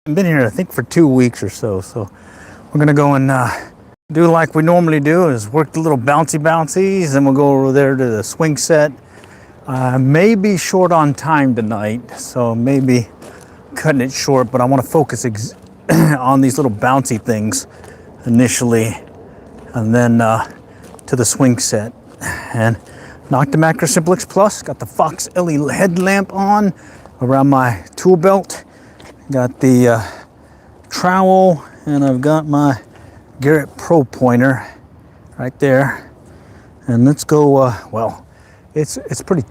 I've been here, I think, for 2 weeks or so. So we're gonna go and do like we normally do, is work the little bouncies, and we'll go over there to the swing set. May be short on time tonight, so maybe cutting it short, but I want to focus on these little bouncy things initially, and then to the swing set. And knocked the Macro Simplex Plus, got the Fox LED headlamp on around my tool belt, got the trowel, and I've got my Garrett Pro pointer right there. And let's go. Well, it's pretty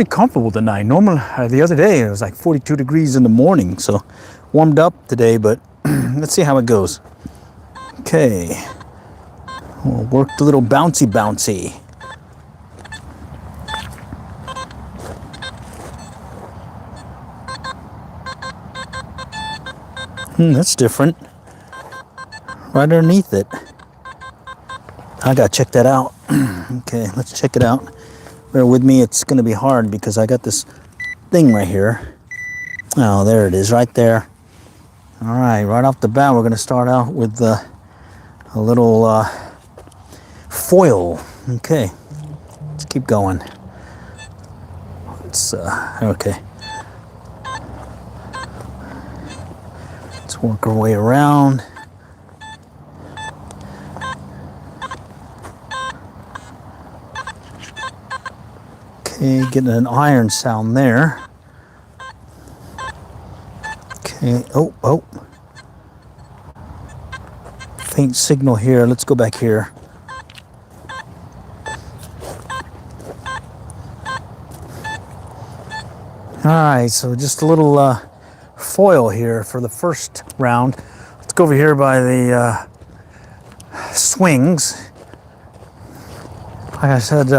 comfortable tonight. Normally, the other day it was like 42 degrees in the morning, so warmed up today. But let's see how it goes. Okay, we'll work the little bouncy. That's different. Right underneath it. I gotta check that out. Okay, let's check it out. Bear with me, it's gonna be hard because I got this thing right here. Oh, there it is, right there. All right, right off the bat, we're gonna start out with a little foil. Okay, let's keep going. It's okay. Let's work our way around. Okay, getting an iron sound there. Okay, oh. Faint signal here. Let's go back here. All right, so just a little foil here for the first round. Let's go over here by the swings. Like I said,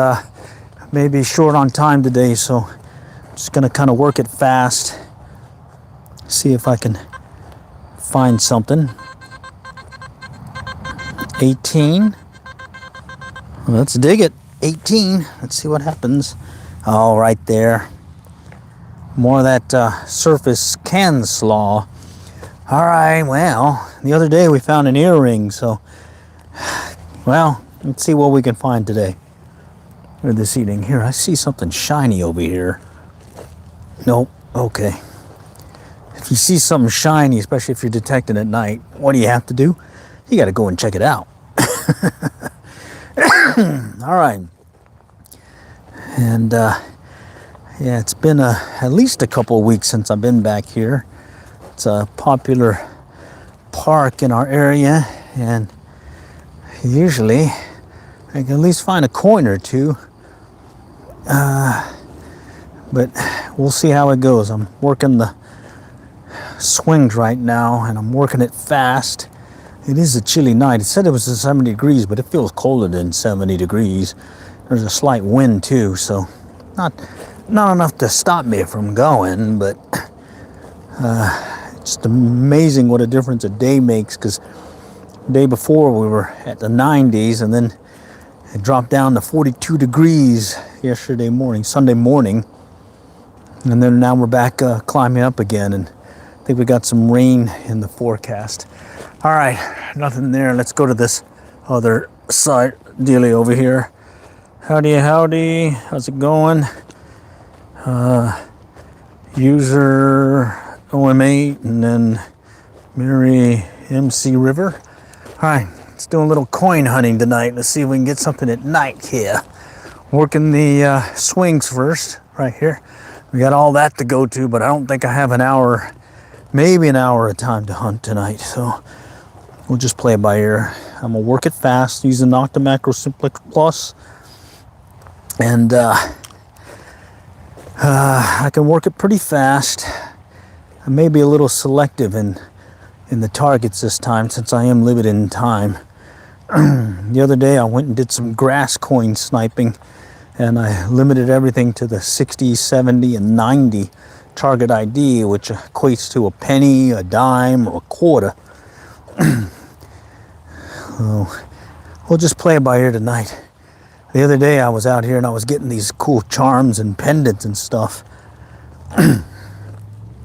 maybe short on time today, so I'm just gonna kind of work it fast. See if I can find something. 18. Well, let's dig it. 18. Let's see what happens. Oh, right there. More of that surface can slaw. All right, well, the other day we found an earring, so, well, let's see what we can find today. Or this evening. Here, I see something shiny over here. Nope. Okay. If you see something shiny, especially if you're detecting at night, what do you have to do? You got to go and check it out. All right. And yeah, it's been at least a couple of weeks since I've been back here. It's a popular park in our area, and usually I can at least find a coin or two. But we'll see how it goes. I'm working the swings right now, and I'm working it fast. It is a chilly night. It said it was 70 degrees, but it feels colder than 70 degrees. There's a slight wind too, so not enough to stop me from going, but it's just amazing what a difference a day makes, because the day before we were at the 90s, and then it dropped down to 42 degrees yesterday morning, Sunday morning. And then now we're back climbing up again, and I think we got some rain in the forecast. All right, nothing there. Let's go to this other side dealie over here. Howdy. How's it going? User OM8 and then Mary MC River. All right, let's do a little coin hunting tonight. Let's see if we can get something at night here. Working the swings first, right here. We got all that to go to, but I don't think I have an hour, maybe an hour of time to hunt tonight. So we'll just play it by ear. I'm gonna work it fast using the Macro Simplex Plus, and I can work it pretty fast. I may be a little selective in the targets this time, since I am limited in time. The other day I went and did some grass coin sniping, and I limited everything to the 60, 70, and 90 target ID, which equates to a penny, a dime, or a quarter. So we'll just play it by ear tonight. The other day I was out here and I was getting these cool charms and pendants and stuff.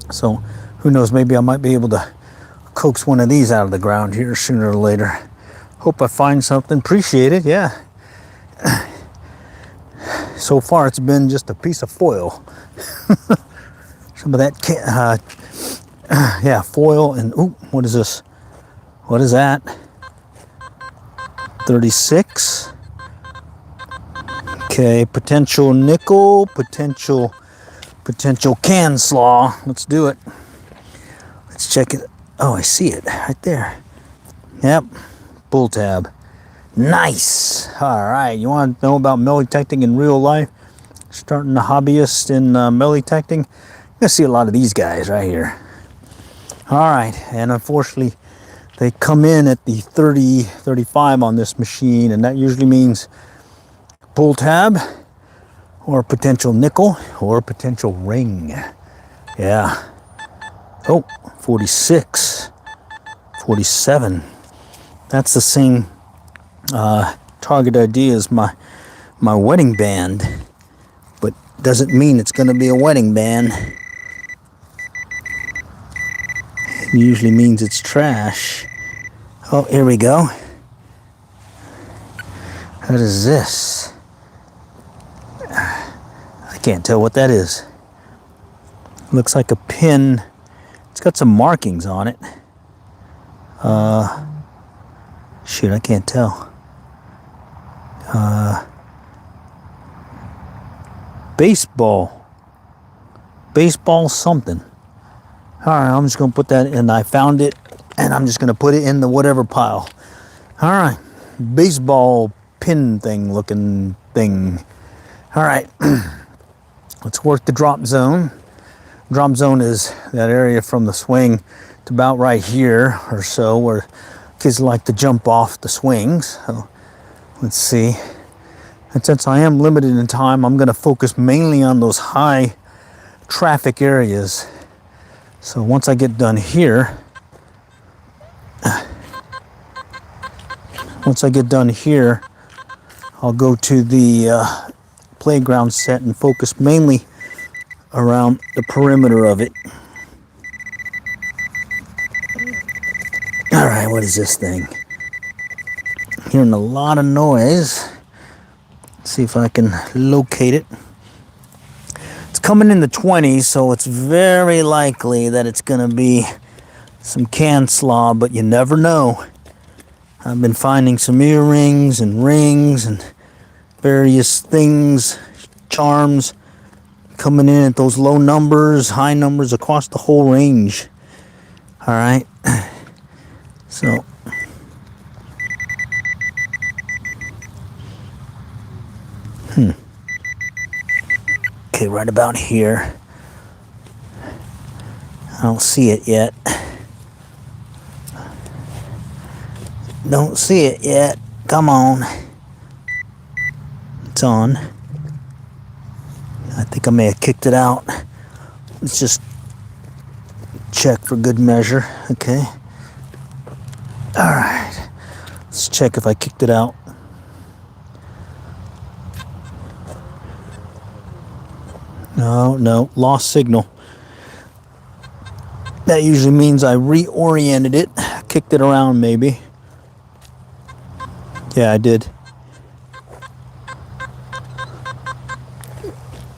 So Who knows, maybe I might be able to coax one of these out of the ground here sooner or later. Hope I find something. Appreciate it, yeah. So far it's been just a piece of foil. Some of that yeah, foil and ooh, what is this? What is that? 36. Okay, potential nickel, potential can slaw. Let's do it. Let's check it. Oh, I see it right there. Yep, bull tab. Nice. All right, you want to know about metal detecting in real life? Starting a hobbyist in metal detecting. You're gonna see a lot of these guys right here. All right, and unfortunately, they come in at the 30, 35 on this machine, and that usually means pull tab, or potential nickel, or potential ring. Yeah. Oh, 46, 47. That's the same target ID as my wedding band, but doesn't mean it's going to be a wedding band. It usually means it's trash. Oh, here we go. What is this? I can't tell what that is. Looks like a pin. It's got some markings on it. Shoot, I can't tell. Baseball something. All right, I'm just gonna put that in. I found it, and I'm just gonna put it in the whatever pile. All right, baseball pin thing looking thing. All right, let's work the drop zone. Drop zone is that area from the swing to about right here or so where kids like to jump off the swings. So let's see. And since I am limited in time, I'm going to focus mainly on those high traffic areas. So once I get done here, I'll go to the playground set and focus mainly around the perimeter of it. All right, what is this thing? Hearing a lot of noise. Let's see if I can locate it. It's coming in the 20s, so it's very likely that it's going to be some can slaw, but you never know. I've been finding some earrings and rings and various things, charms, coming in at those low numbers, high numbers across the whole range. All right. So, okay, right about here. I don't see it yet. Don't see it yet. Come on. It's on. I think I may have kicked it out. Let's just check for good measure. Okay. All right. Let's check if I kicked it out. No, lost signal. That usually means I reoriented it, kicked it around maybe. Yeah, I did.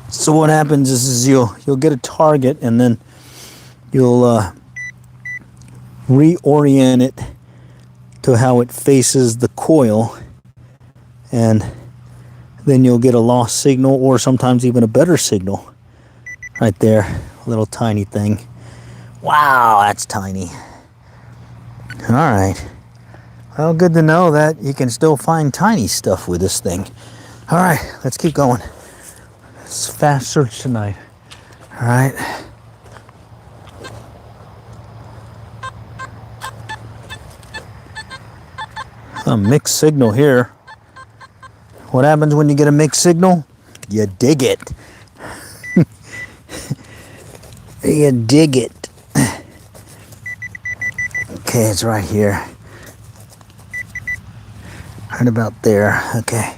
So what happens is you'll get a target and then you'll reorient it to how it faces the coil, and then you'll get a lost signal or sometimes even a better signal. Right there, a little tiny thing. Wow, that's tiny. All right. Well, good to know that you can still find tiny stuff with this thing. All right, let's keep going. It's a fast search tonight. All right. A mixed signal here. What happens when you get a mixed signal? You dig it. You dig it. Okay, it's right here. Right about there. Okay.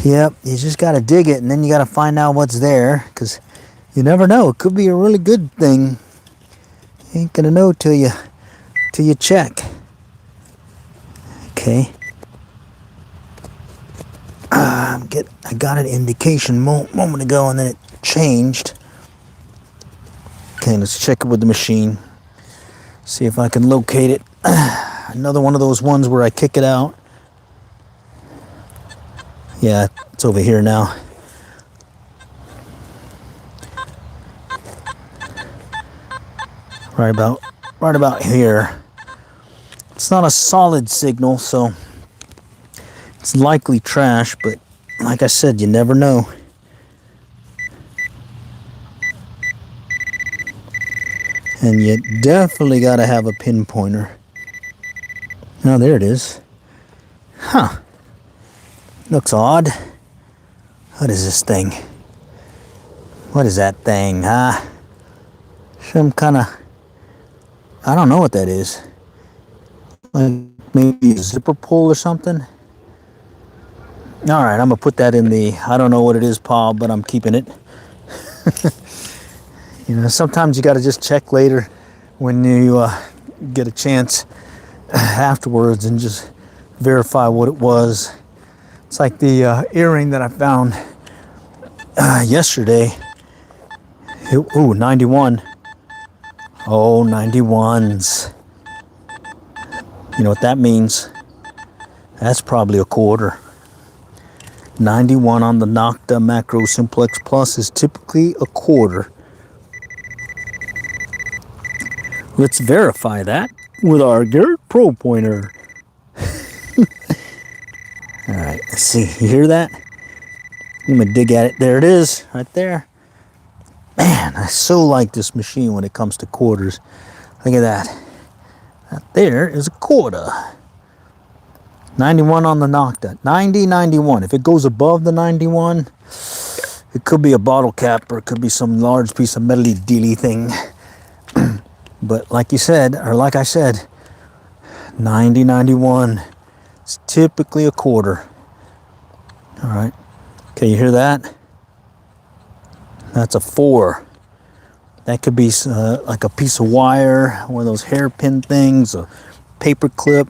Yep, you just got to dig it, and then you got to find out what's there, because You never know. It could be a really good thing. You ain't gonna know till you check. Okay. I got an indication moment ago, and then it changed. Okay, let's check it with the machine. See if I can locate it. Another one of those ones where I kick it out. Yeah, it's over here now. Right about here. It's not a solid signal, so it's likely trash, but like I said, you never know. And you definitely got to have a pinpointer. Oh, there it is. Huh. Looks odd. What is this thing? What is that thing, huh? Some kind of... I don't know what that is. Like maybe a zipper pull or something? Alright, I'm going to put that in the... I don't know what it is, Paul, but I'm keeping it. You know, sometimes you got to just check later when you get a chance afterwards and just verify what it was. It's like the earring that I found yesterday. Ooh, 91. Oh, 91s. You know what that means? That's probably a quarter. 91 on the Nocta Macro Simplex Plus is typically a quarter. Let's verify that with our Garrett Pro Pointer. Alright, let's see. You hear that? I'm going to dig at it. There it is, right there. Man, I so like this machine when it comes to quarters. Look at that. That there is a quarter. 91 on the Nocta. 90, 91. If it goes above the 91, it could be a bottle cap or it could be some large piece of metally dealy thing. But like you said, or like I said, 90, 91. It's typically a quarter. All right. Okay, you hear that? That's a 4. That could be like a piece of wire, one of those hairpin things, a paper clip.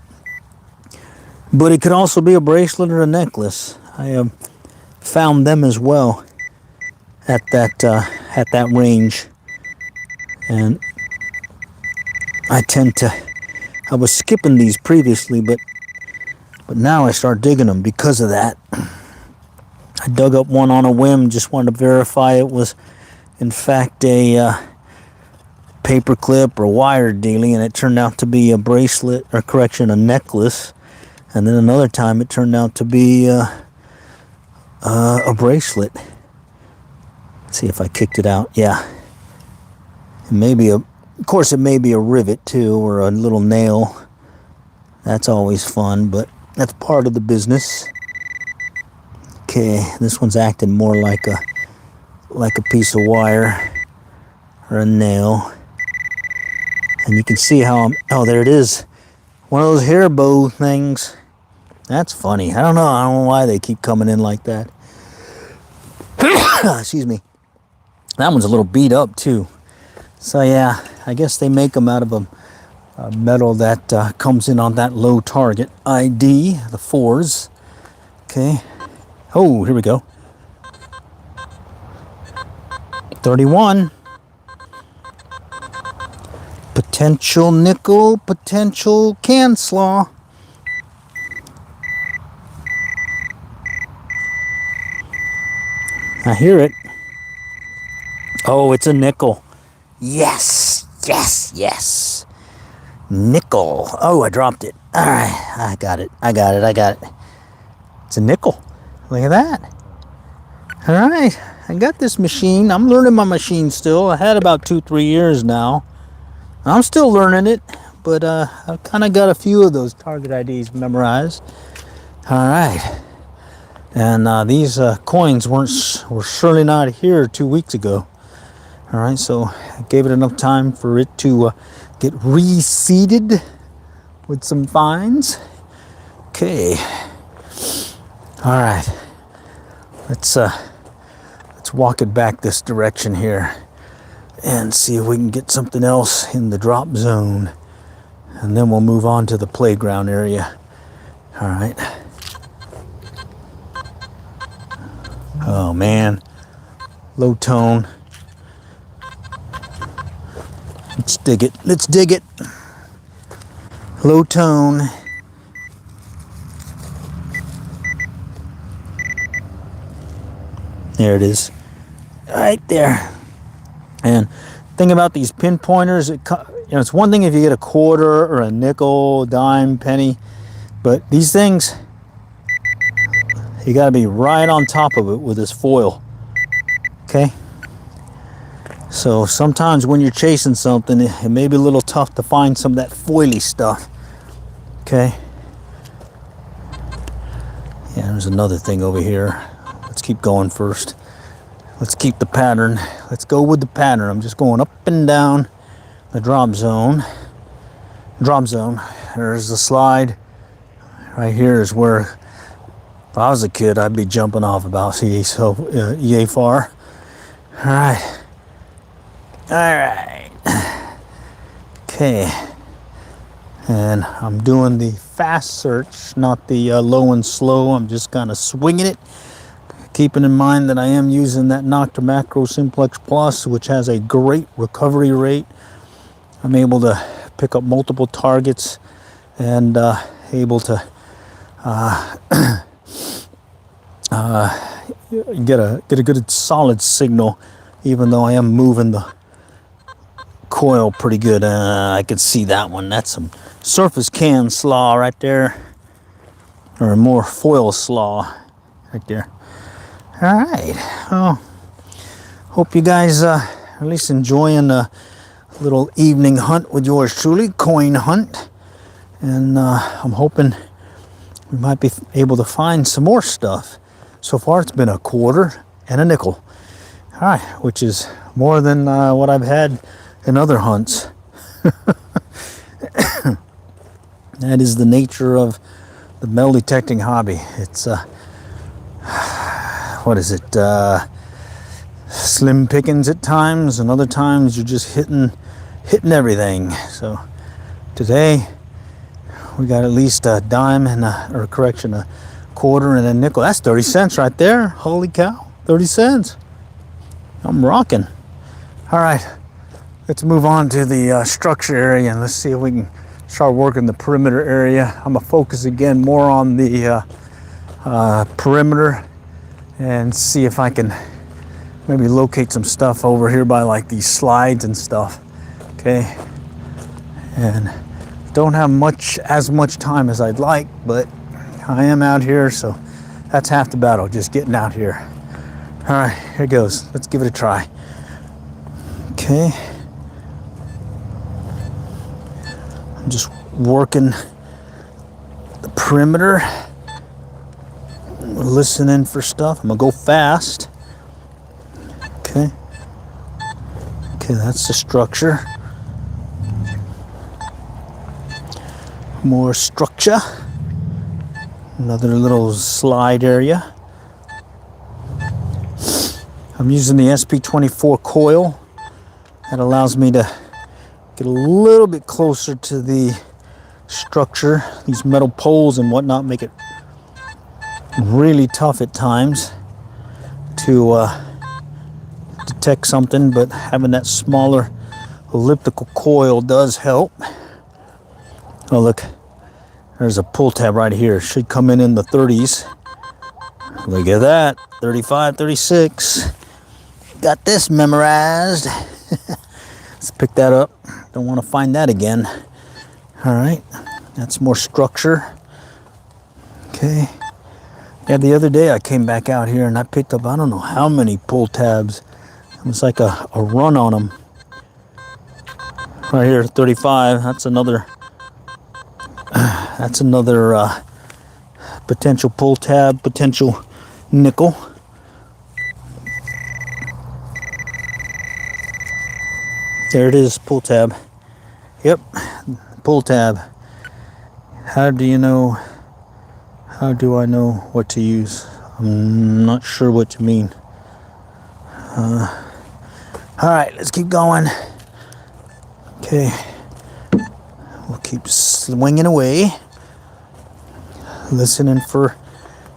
But it could also be a bracelet or a necklace. I found them as well at that range. And I was skipping these previously, but now I start digging them because of that. I dug up one on a whim, just wanted to verify it was in fact a paper clip or wire dealing, and it turned out to be a bracelet, or correction, a necklace. And then another time it turned out to be a bracelet. Let's see if I kicked it out. Yeah. Of course, it may be a rivet too, or a little nail. That's always fun, but that's part of the business. Okay, this one's acting more like a piece of wire or a nail. And you can see how oh, there it is. One of those hair bow things. That's funny. I don't know why they keep coming in like that. Excuse me. That one's a little beat up too. So yeah, I guess they make them out of a metal that comes in on that low target ID, the 4s. Okay. Oh, here we go. 31. Potential nickel, potential can slaw. I hear it. Oh, it's a nickel. Yes, yes, yes. Nickel. Oh, I dropped it. All right, I got it. It's a nickel. Look at that. All right, I got this machine. I'm learning my machine still. I had about 2-3 years now. I'm still learning it, but I've kind of got a few of those target IDs memorized. All right. And these coins were surely not here 2 weeks ago. All right, so I gave it enough time for it to get reseeded with some fines. Okay. All right. Let's Let's walk it back this direction here and see if we can get something else in the drop zone. And then we'll move on to the playground area. All right. Oh man, low tone. Let's dig it. Let's dig it. Low tone. There it is. Right there. And thing about these pinpointers, it's one thing if you get a quarter or a nickel, dime, penny, but these things, you got to be right on top of it with this foil. Okay? So sometimes when you're chasing something, it may be a little tough to find some of that foily stuff. Okay? Yeah, there's another thing over here. Let's keep going first. Let's keep the pattern. Let's go with the pattern. I'm just going up and down the drop zone. Drop zone. There's the slide. Right here is where, if I was a kid, I'd be jumping off about yay far. All right. All right. Okay. And I'm doing the fast search, not the low and slow. I'm just kind of swinging it. Keeping in mind that I am using that Nocta Macro Simplex Plus, which has a great recovery rate. I'm able to pick up multiple targets and able to get a good solid signal, even though I am moving the coil pretty good. I can see that one. That's some surface can slaw right there, or more foil slaw right there. All right, well, hope you guys at least enjoying a little evening hunt with yours truly, coin hunt. And I'm hoping we might be able to find some more stuff. So far it's been a quarter and a nickel. All right, which is more than what I've had in other hunts. That is the nature of the metal detecting hobby. It's what is it, slim pickings at times, and other times you're just hitting everything. So today we got at least a dime and a quarter and a nickel. That's 30 cents right there. Holy cow, 30 cents. I'm rocking. All right, let's move on to the structure area and let's see if we can start working the perimeter area. I'm gonna focus again more on the perimeter and see if I can maybe locate some stuff over here by like these slides and stuff. Okay, and don't have as much time as I'd like, but I am out here, so that's half the battle, just getting out here. All right, here goes. Let's give it a try. Okay, I'm just working the perimeter, listening for stuff. I'm gonna go fast. Okay, that's the structure. More structure. Another little slide area. I'm using the SP24 coil. That allows me to get a little bit closer to the structure. These metal poles and whatnot make it really tough at times to detect something, but having that smaller elliptical coil does help. Oh look, there's a pull tab right here. Should come in the 30s. Look at that, 35, 36. Got this memorized. Let's pick that up. Don't want to find that again. All right, that's more structure. Okay. Yeah, the other day I came back out here and I picked up I don't know how many pull tabs. It was like a run on them. Right here, 35. That's another potential pull tab, potential nickel. There it is, pull tab. Yep, pull tab. How do I know what to use? I'm not sure what you mean. All right, let's keep going. Okay, we'll keep swinging away, listening for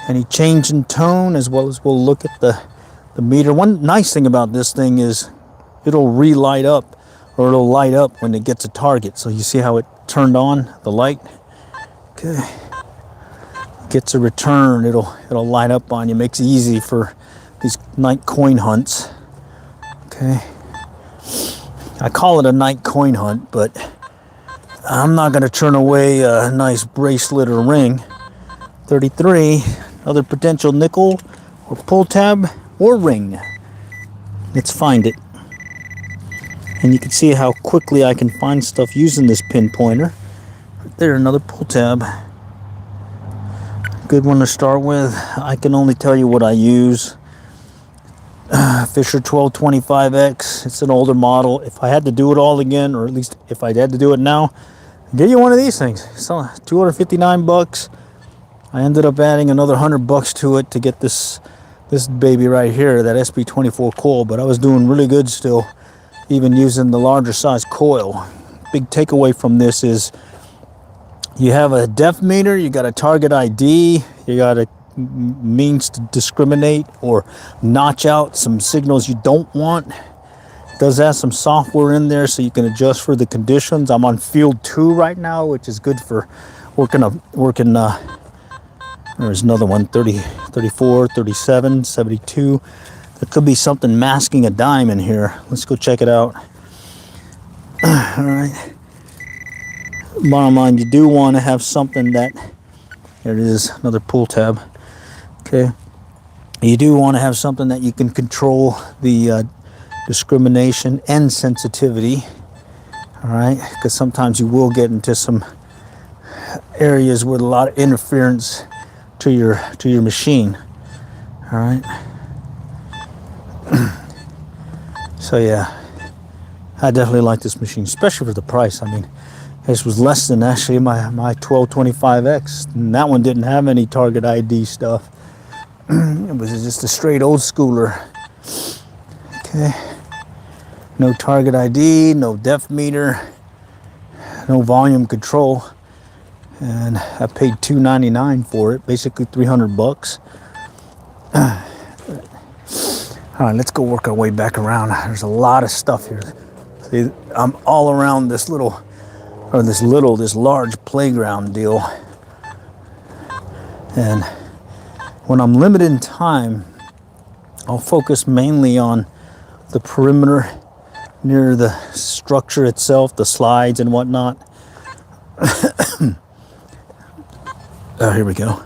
any change in tone, as well as we'll look at the meter. One nice thing about this thing is it'll relight up, or it'll light up when it gets a target. So you see how it turned on the light? Okay, gets a return, it'll light up on you. Makes it easy for these night coin hunts. Okay, I call it a night coin hunt, but I'm not going to turn away a nice bracelet or ring. 33, another potential nickel or pull tab or ring. Let's find it. And you can see how quickly I can find stuff using this pinpointer. Right there, another pull tab. Good one to start with. I can only tell you what I use. Fisher 1225X. It's an older model. If I had to do it all again, or at least if I had to do it now, I'd get you one of these things. So $259. I ended up adding another $100 to it to get this baby right here, that SP24 coil. But I was doing really good still, even using the larger size coil. Big takeaway from this is you have a depth meter, you got a target ID, you got a means to discriminate or notch out some signals you don't want. It does have some software in there so you can adjust for the conditions. I'm on field 2 right now, which is good for working there's another one, 30, 34, 37, 72. There could be something masking a dime in here. Let's go check it out. All right. Bottom line, you do want to have something that, here it is, another pull tab. Okay, you do want to have something that you can control the discrimination and sensitivity. All right, because sometimes you will get into some areas with a lot of interference to your machine. All right. So yeah, I definitely like this machine, especially for the price. I mean, this was less than actually my 1225X, and that one didn't have any target ID stuff. It was just a straight old schooler. Okay, no target ID, no depth meter, no volume control, and I paid $299 for it, basically $300. All right, let's go work our way back around. There's a lot of stuff here. See, I'm all around this large playground deal, and when I'm limited in time, I'll focus mainly on the perimeter near the structure itself, the slides and whatnot. Oh, here we go.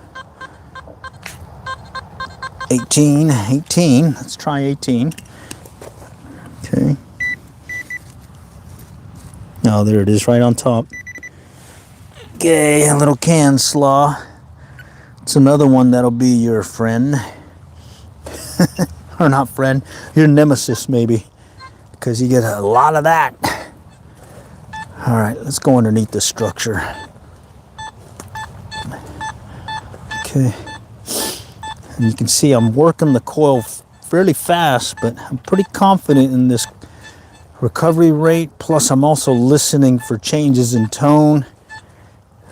18. Let's try 18. Okay. Oh, there it is, right on top. Okay, a little can slaw. It's another one that'll be your friend. Or not friend, your nemesis maybe, because you get a lot of that. All right, let's go underneath the structure. Okay, and you can see I'm working the coil fairly fast, but I'm pretty confident in this recovery rate. Plus I'm also listening for changes in tone.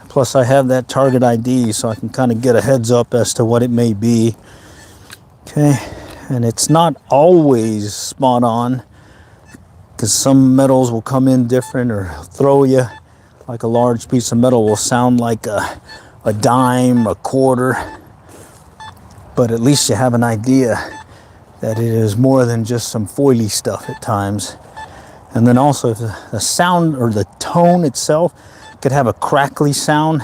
Plus I have that target ID, so I can kind of get a heads up as to what it may be. Okay, and it's not always spot on, because some metals will come in different or throw you. Like a large piece of metal will sound like a dime, a quarter, but at least you have an idea that it is more than just some foily stuff at times. And then also if the sound or the tone itself could have a crackly sound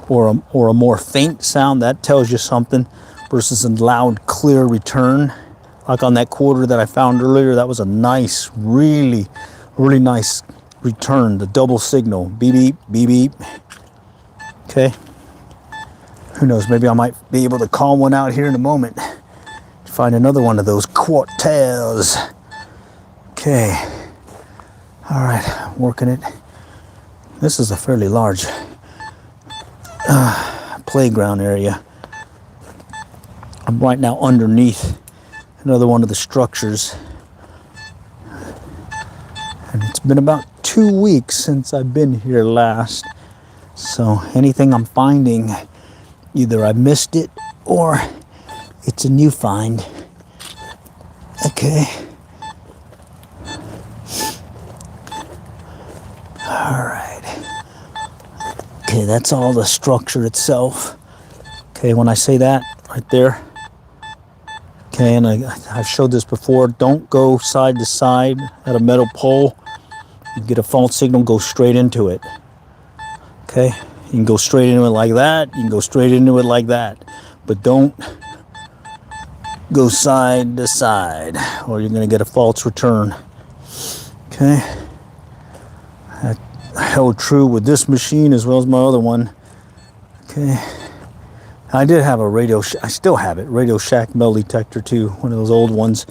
or a more faint sound, that tells you something, versus a loud, clear return. Like on that quarter that I found earlier, that was a nice, really, really nice return. The double signal, beep, beep, beep, beep. Okay. Who knows, maybe I might be able to call one out here in a moment. Find another one of those quarters. Okay. All right, working it. This is a fairly large playground area. I'm right now underneath another one of the structures. And it's been about 2 weeks since I've been here last. So anything I'm finding, either I missed it or it's a new find. Okay. All right. Okay, that's all the structure itself. Okay, when I say that right there. Okay, and I've showed this before. Don't go side to side at a metal pole. You get a false signal, go straight into it. Okay, you can go straight into it like that. You can go straight into it like that. But don't go side to side or you're going to get a false return. Okay, that held true with this machine as well as my other one. Okay, I did have a I still have it, Radio Shack metal detector too, one of those old ones.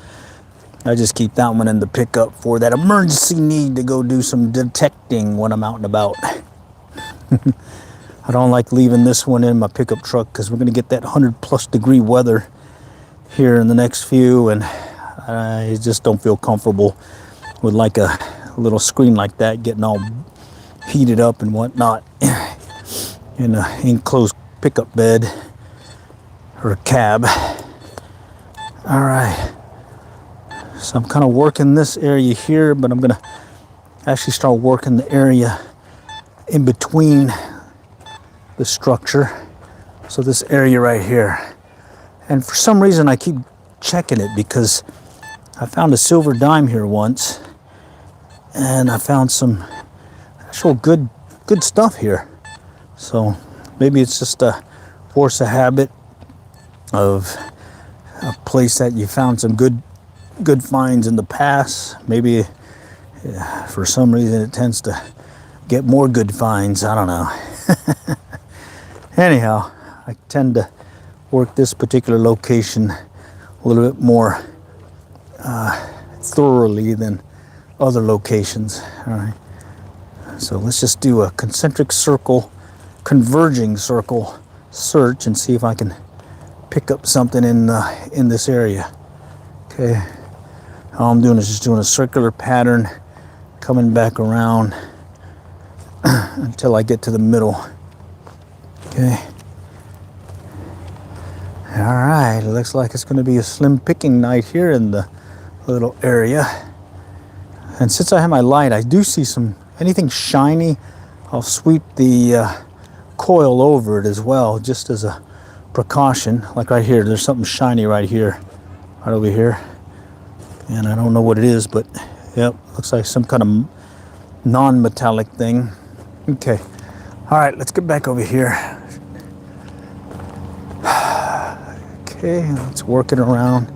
I just keep that one in the pickup for that emergency need to go do some detecting when I'm out and about. I don't like leaving this one in my pickup truck because we're going to get that 100+ degree weather here in the next few, and I just don't feel comfortable with like a little screen like that getting all heated up and whatnot in an enclosed pickup bed or a cab. All right. So I'm kind of working this area here, but I'm going to actually start working the area in between the structure. So this area right here. And for some reason I keep checking it because I found a silver dime here once. And I found some actual good stuff here. So maybe it's just a force of habit of a place that you found some good finds in the past. Maybe for some reason it tends to get more good finds. I don't know. Anyhow, I tend to work this particular location a little bit more thoroughly than other locations. All right. So let's just do a concentric circle, converging circle search and see if I can pick up something in this area. Okay. All I'm doing is just doing a circular pattern, coming back around until I get to the middle. Okay. All right. It looks like it's going to be a slim picking night here in the little area. And since I have my light, I do see anything shiny. I'll sweep the coil over it as well, just as a precaution. Like right here, there's something shiny right here, right over here. And I don't know what it is, but yep, looks like some kind of non-metallic thing. Okay. All right, let's get back over here. Okay, let's work it around.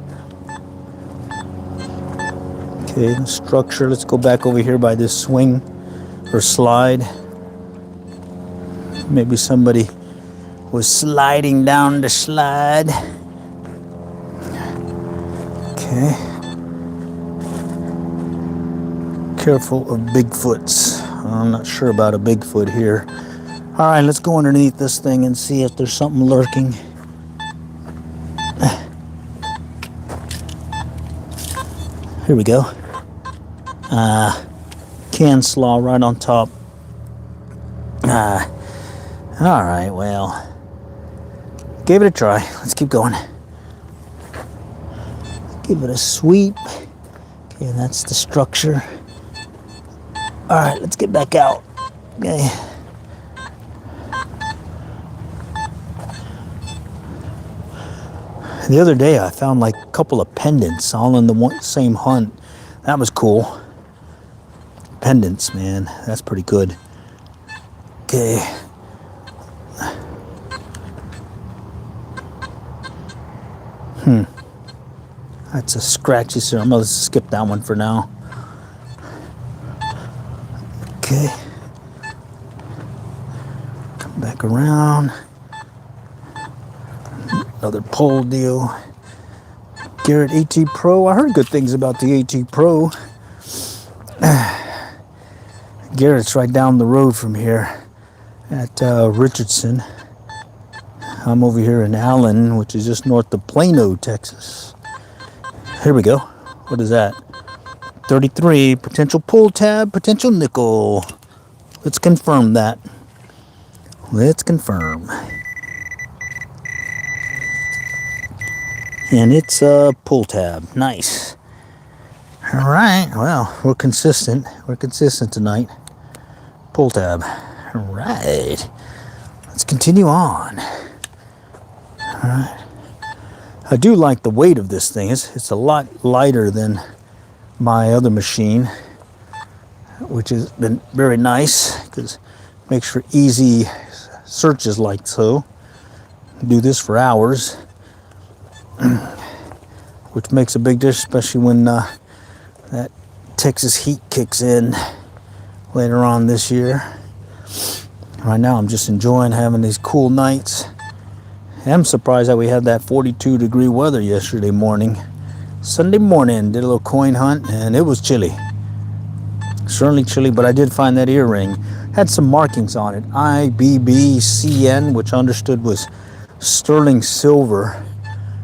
Okay, the structure, let's go back over here by this swing or slide. Maybe somebody was sliding down the slide. Okay. Careful of Bigfoots. I'm not sure about a Bigfoot here. All right, let's go underneath this thing and see if there's something lurking. Here we go. Can slaw right on top. All right, well, gave it a try. Let's keep going. Give it a sweep. Okay, that's the structure. All right, let's get back out. Okay. The other day I found like a couple of pendants all in the same hunt. That was cool. Pendants, man, that's pretty good. Okay. That's a scratchy, so I'm gonna skip that one for now. Okay. Come back around. Another pole deal. Garrett AT Pro. I heard good things about the AT Pro. Garrett's right down the road from here at Richardson. I'm over here in Allen, which is just north of Plano, Texas. Here we go. What is that? 33, potential pull tab, potential nickel. Let's confirm that. Let's confirm. And it's a pull tab. Nice. All right. Well, we're consistent. We're consistent tonight. Pull tab. All right. Let's continue on. All right. I do like the weight of this thing. It's a lot lighter than my other machine, which has been very nice because it makes for easy searches like so. Do this for hours, which makes a big difference, especially when that Texas heat kicks in later on this year. Right now I'm just enjoying having these cool nights. I'm surprised that we had that 42-degree weather yesterday morning. Sunday morning, did a little coin hunt, and it was chilly. Certainly chilly, but I did find that earring. Had some markings on it. IBBCN, which I understood was sterling silver,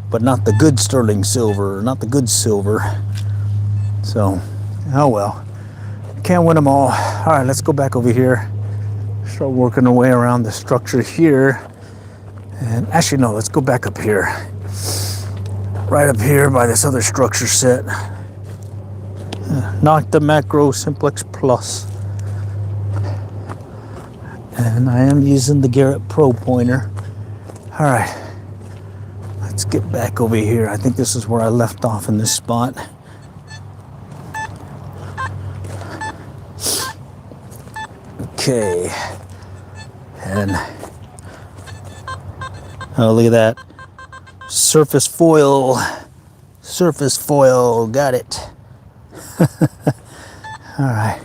but not the good sterling silver, not the good silver. So, oh well. Can't win them all. All right, let's go back over here. Start working our way around the structure here. And actually, no, let's go back up here. Right up here by this other structure set. Nocta Macro Simplex Plus. And I am using the Garrett Pro pointer. All right, let's get back over here. I think this is where I left off in this spot. Okay. And oh, look at that. Surface foil, got it. All right.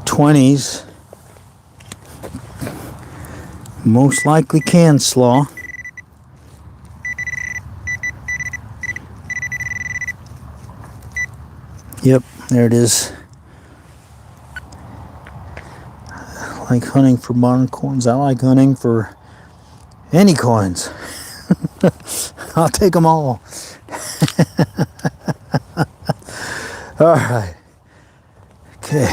'20s, most likely can slaw. Yep, there it is. I like hunting for modern coins. I like hunting for any coins. I'll take them all. All right. Okay.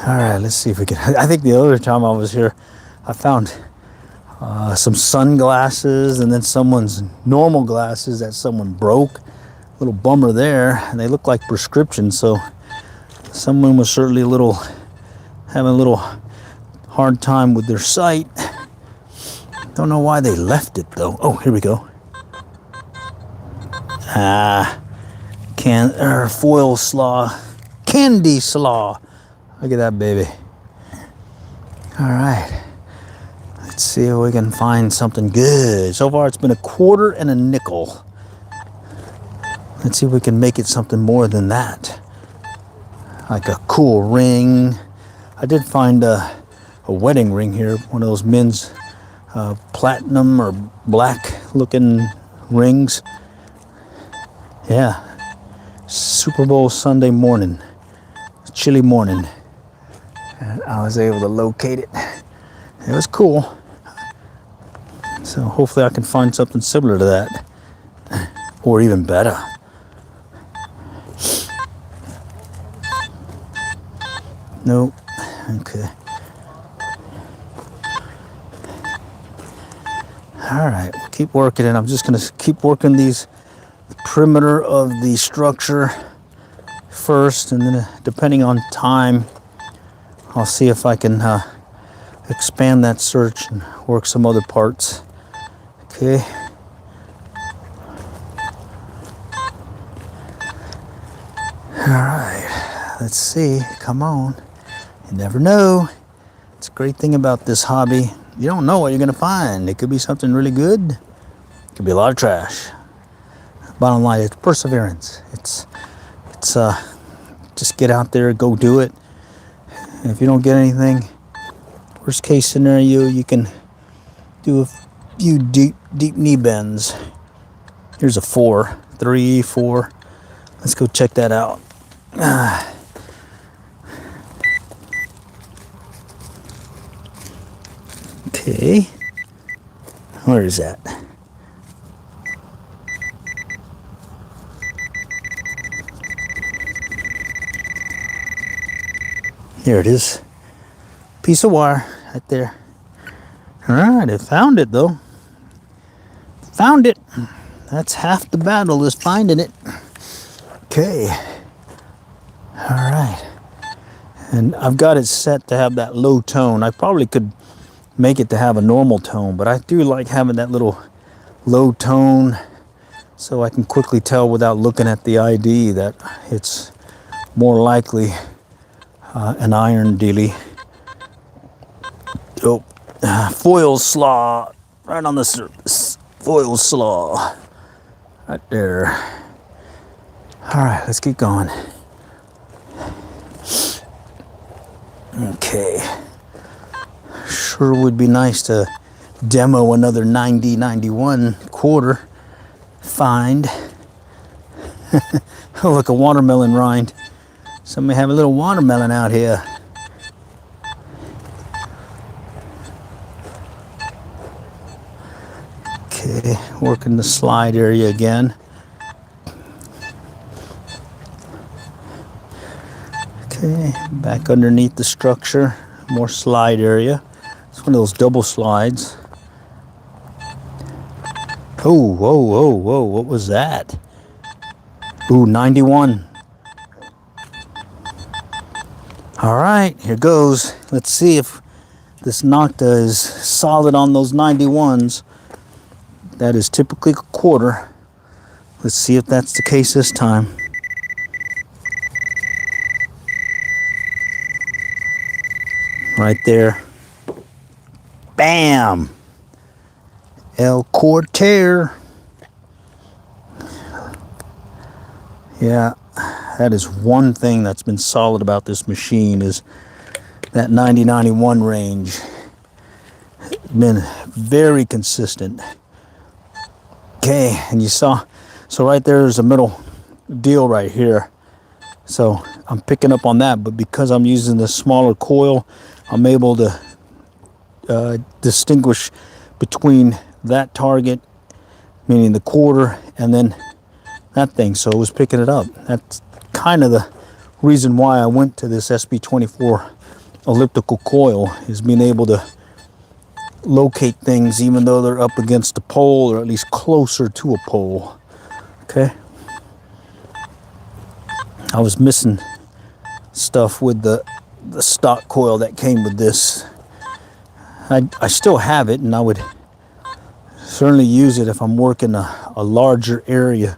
All right, let's see if we can. I think the other time I was here, I found some sunglasses and then someone's normal glasses that someone broke. Little bummer there, and they look like prescriptions, so someone was certainly having a little hard time with their sight. Don't know why they left it though. Oh, here we go. Foil slaw, candy slaw. Look at that baby. All right, let's see if we can find something good. So far it's been a quarter and a nickel. Let's see if we can make it something more than that. Like a cool ring. I did find a wedding ring here, one of those men's platinum or black looking rings. Yeah, Super Bowl Sunday morning, chilly morning. And I was able to locate it. It was cool. So hopefully I can find something similar to that, or even better. Nope. Okay. All right, we'll keep working it. I'm just going to keep working the perimeter of the structure first, and then depending on time, I'll see if I can expand that search and work some other parts. Okay. All right, let's see. Come on. You never know. It's a great thing about this hobby. You don't know what you're going to find. It could be something really good. It could be a lot of trash. Bottom line, it's perseverance. It's just get out there, go do it. And if you don't get anything, worst case scenario, you can do a few deep knee bends. Here's a 4, 3, 4. Let's go check that out. Okay. Where is that? There it is. Piece of wire right there. All right, I found it though. Found it. That's half the battle, is finding it. Okay. All right. And I've got it set to have that low tone. I probably could make it to have a normal tone, but I do like having that little low tone so I can quickly tell without looking at the ID that it's more likely an iron dealie. Oh, foil slaw right on the surface. Foil slaw right there. All right, let's keep going. Okay. Sure would be nice to demo another 9091 quarter find. Oh, look, a watermelon rind. Somebody have a little watermelon out here. Okay, working the slide area again. Okay, back underneath the structure, more slide area. It's one of those double slides. Oh, whoa, whoa, whoa, what was that? Ooh, 91. All right, here goes. Let's see if this Nocta is solid on those 91s. That is typically a quarter. Let's see if that's the case this time. Right there. Bam! El Quarter. Yeah, that is one thing that's been solid about this machine, is that 9091 range. Been very consistent. Okay, and you saw, so right there's a middle deal right here. So I'm picking up on that, but because I'm using the smaller coil, I'm able to distinguish between that target, meaning the quarter, and then that thing. So it was picking it up. That's kind of the reason why I went to this SB24 elliptical coil, is being able to locate things even though they're up against a pole, or at least closer to a pole. Okay. I was missing stuff with the stock coil that came with this. I still have it, and I would certainly use it if I'm working a larger area.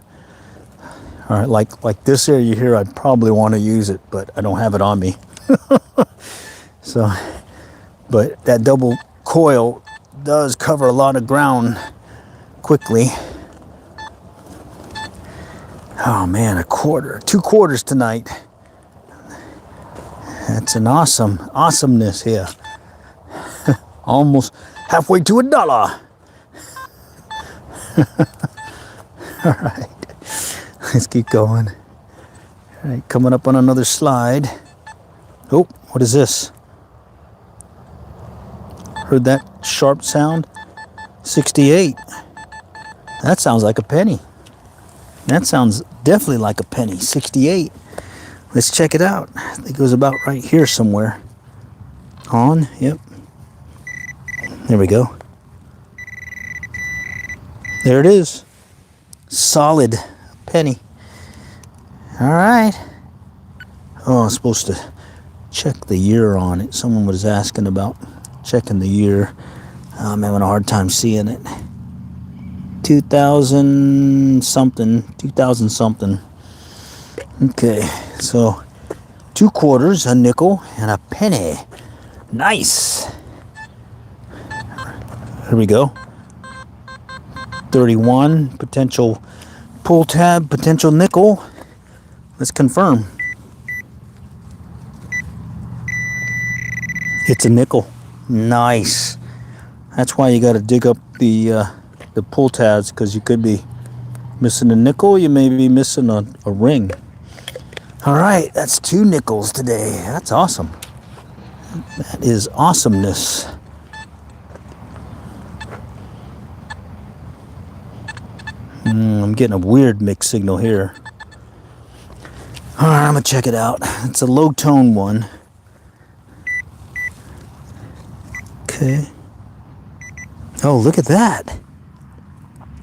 All right, like this area here, I'd probably want to use it, but I don't have it on me. So, but that double coil does cover a lot of ground quickly. Oh man, a quarter, 2 quarters tonight. That's an awesomeness here. Almost halfway to $1. All right, let's keep going. All right, coming up on another slide. Oh, what is this? Heard that sharp sound? 68. That sounds like a penny. That sounds definitely like a penny. 68. Let's check it out. I think it was about right here somewhere. On, yep. There we go. There it is. Solid penny. All right. Oh, I'm supposed to check the year on it. Someone was asking about checking the year. I'm having a hard time seeing it. 2000 something. Okay, so 2 quarters, a nickel, and a penny. Nice. Here we go. 31, potential pull tab, potential nickel. Let's confirm. It's a nickel. Nice. That's why you got to dig up the pull tabs, because you could be missing a nickel. You may be missing a ring. All right, that's 2 nickels today. That's awesome. That is awesomeness. I'm getting a weird mixed signal here. All right, I'm gonna check it out. It's a low tone one. Okay. Oh, look at that.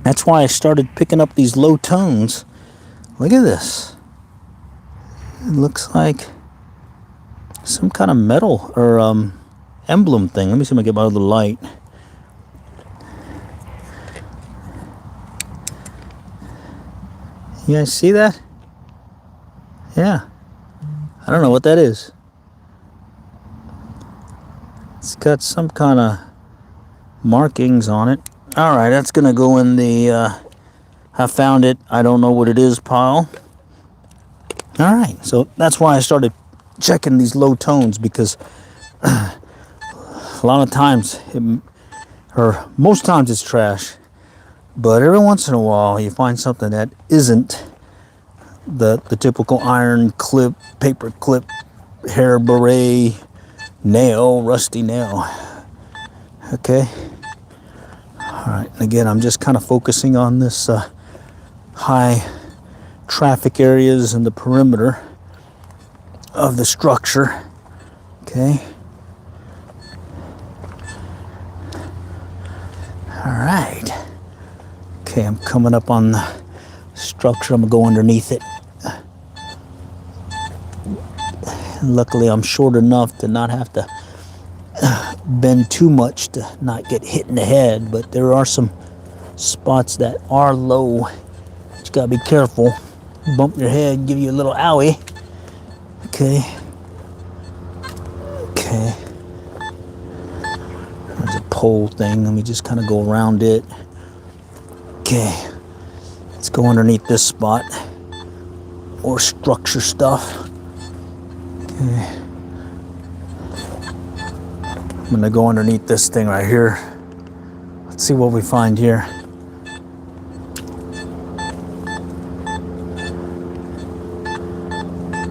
That's why I started picking up these low tones. Look at this. It looks like some kind of metal or emblem thing. Let me see if I can get my other light. You guys see that? Yeah. I don't know what that is. It's got some kind of markings on it. All right, that's gonna go in the I found it, I don't know what it is pile. All right, so that's why I started checking these low tones, because a lot of times, or most times it's trash, but every once in a while you find something that isn't the typical iron clip, paper clip, hair beret, nail, rusty nail. Okay. All right, and again, I'm just kind of focusing on this high traffic areas and the perimeter of the structure. Okay. All right. Okay, I'm coming up on the structure. I'm gonna go underneath it. Luckily, I'm short enough to not have to bend too much to not get hit in the head, but there are some spots that are low. You gotta be careful. Bump your head, give you a little owie. Okay. Okay. There's a pole thing. Let me just kind of go around it. Okay. Let's go underneath this spot. More structure stuff. Okay. I'm gonna go underneath this thing right here. Let's see what we find here.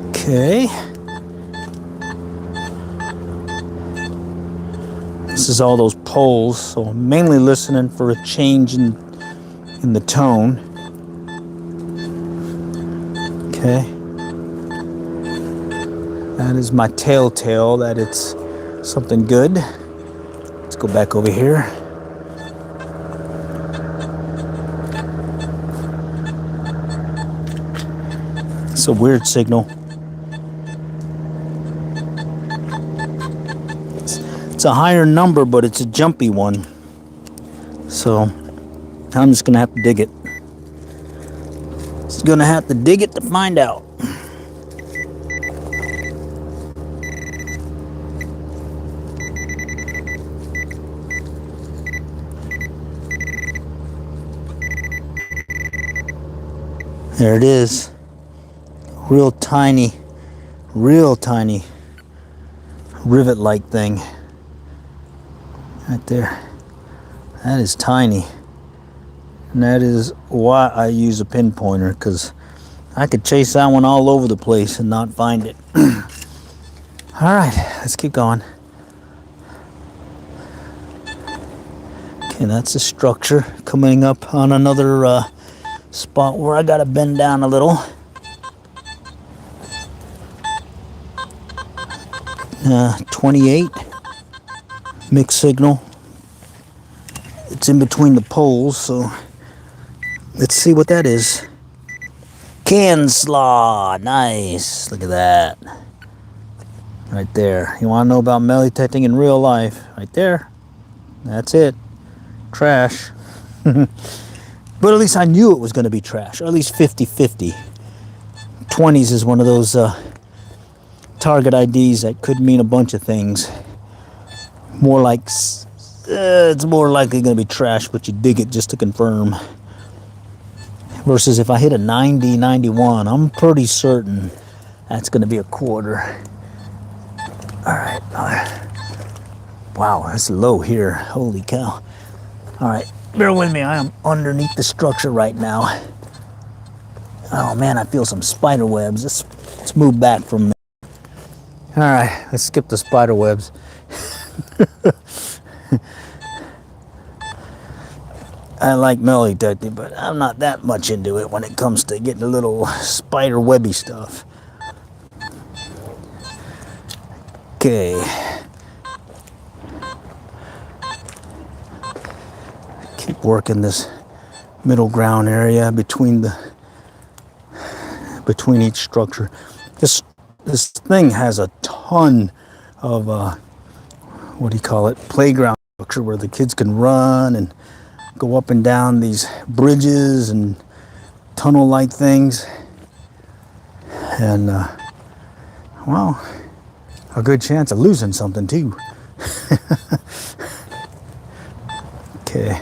Okay. This is all those poles, so I'm mainly listening for a change in the tone. Okay. That is my telltale that it's something good. Let's go back over here. It's a weird signal. It's a higher number, but it's a jumpy one. So I'm just gonna have to dig it. Just gonna have to dig it to find out. There it is. Real tiny rivet-like thing. Right there. That is tiny. And that is why I use a pinpointer, because I could chase that one all over the place and not find it. All right, let's keep going. Okay, that's the structure coming up on another spot where I gotta bend down a little. 28 mixed signal. It's in between the poles, so let's see what that is. Can slaw, nice. Look at that, right there. You want to know about metal detecting in real life? Right there. That's it. Trash. But at least I knew it was going to be trash, or at least 50-50. 20s is one of those target IDs that could mean a bunch of things. More like, it's more likely going to be trash, but you dig it just to confirm. Versus if I hit a 90, 91, I'm pretty certain that's going to be a quarter. All right. Wow, that's low here. Holy cow. All right. Bear with me, I am underneath the structure right now. Oh man, I feel some spider webs. Let's move back from there. All right, let's skip the spider webs. I like metal detecting, but I'm not that much into it when it comes to getting a little spider webby stuff. Okay. Keep working this middle ground area between each structure. This thing has a ton of what do you call it? Playground structure where the kids can run and go up and down these bridges and tunnel-like things. And well, a good chance of losing something too. Okay,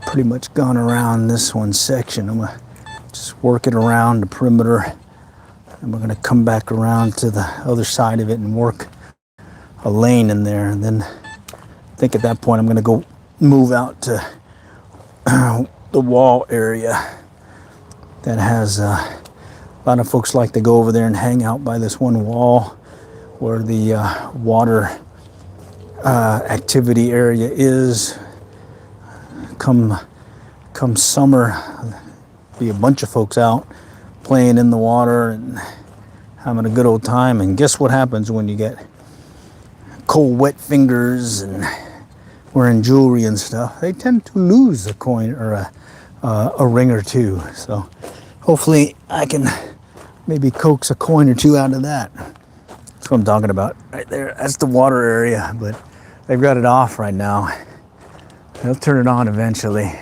pretty much gone around this one section. I'm gonna just work it around the perimeter, and we're gonna come back around to the other side of it and work a lane in there. And then I think at that point I'm gonna go move out to the wall area that has a lot of folks like to go over there and hang out by this one wall where the water activity area is. Come summer, be a bunch of folks out playing in the water and having a good old time. And guess what happens when you get cold, wet fingers and wearing jewelry and stuff? They tend to lose a coin or a ring or two. So hopefully I can maybe coax a coin or two out of that. That's what I'm talking about right there. That's the water area, but they've got it off right now. They'll turn it on eventually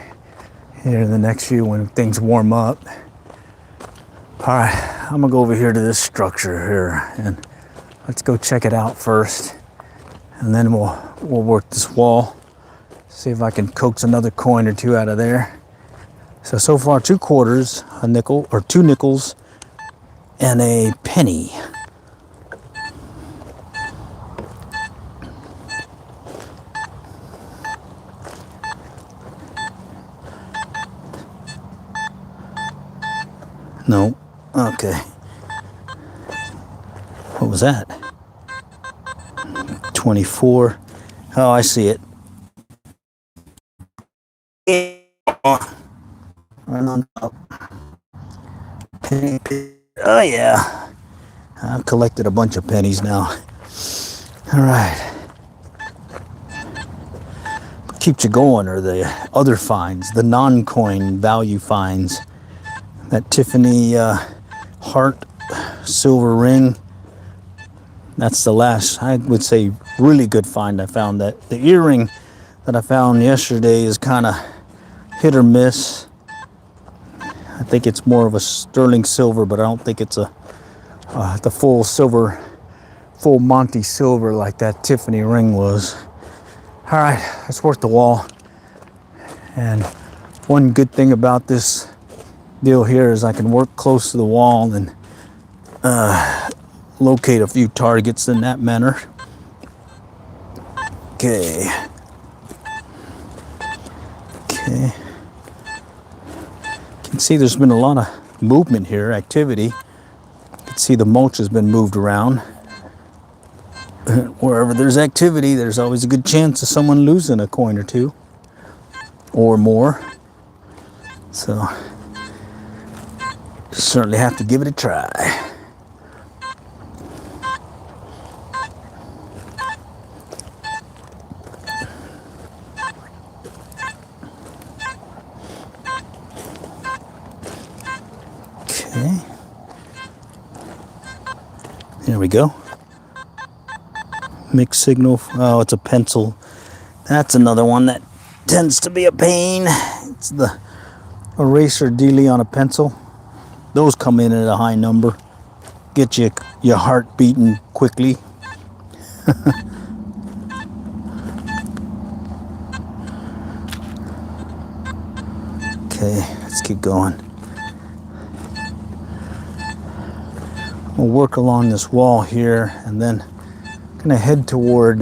here in the next few when things warm up. All right, I'm gonna go over here to this structure here and let's go check it out first. And then we'll work this wall, see if I can coax another coin or two out of there. So far 2 quarters, a nickel, or 2 nickels, and a penny. No, okay. What was that? 24. Oh, I see it. Right on top. Oh yeah. I've collected a bunch of pennies now. All right. What keeps you going are the other finds, the non-coin value finds. That Tiffany heart silver ring. That's the last, I would say, really good find I found. That the earring that I found yesterday is kind of hit or miss. I think it's more of a sterling silver, but I don't think it's the full silver, full Monty silver like that Tiffany ring was. All right, let's work the wall. And one good thing about this deal here is I can work close to the wall and locate a few targets in that manner. Okay. You can see there's been a lot of movement here, activity. You can see the mulch has been moved around. Wherever there's activity, there's always a good chance of someone losing a coin or two or more. So certainly have to give it a try. Okay. There we go. Mixed signal. Oh, it's a pencil. That's another one that tends to be a pain. It's the eraser dealie on a pencil. Those come in at a high number. Get your heart beating quickly. Okay, let's keep going. We'll work along this wall here and then gonna head toward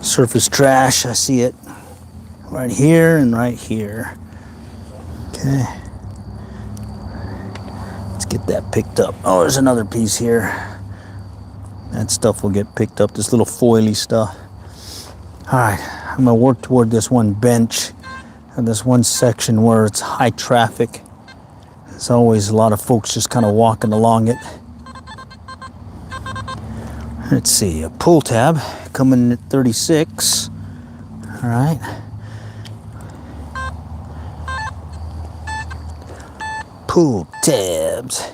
surface trash. I see it right here and right here. Okay. Let's get that picked up. Oh, there's another piece here. That stuff will get picked up, this little foily stuff. All right, I'm gonna work toward this one bench and this one section where it's high traffic. There's always a lot of folks just kind of walking along it. Let's see, a pull tab coming at 36. All right. Pull tabs.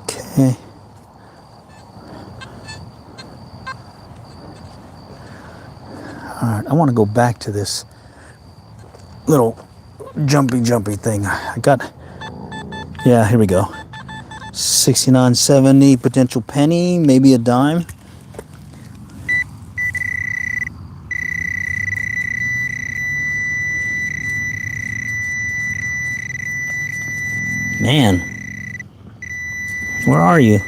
Okay. All right, I want to go back to this little jumpy thing. I got, yeah, here we go. 69.70 potential penny, maybe a dime. Man, where are you?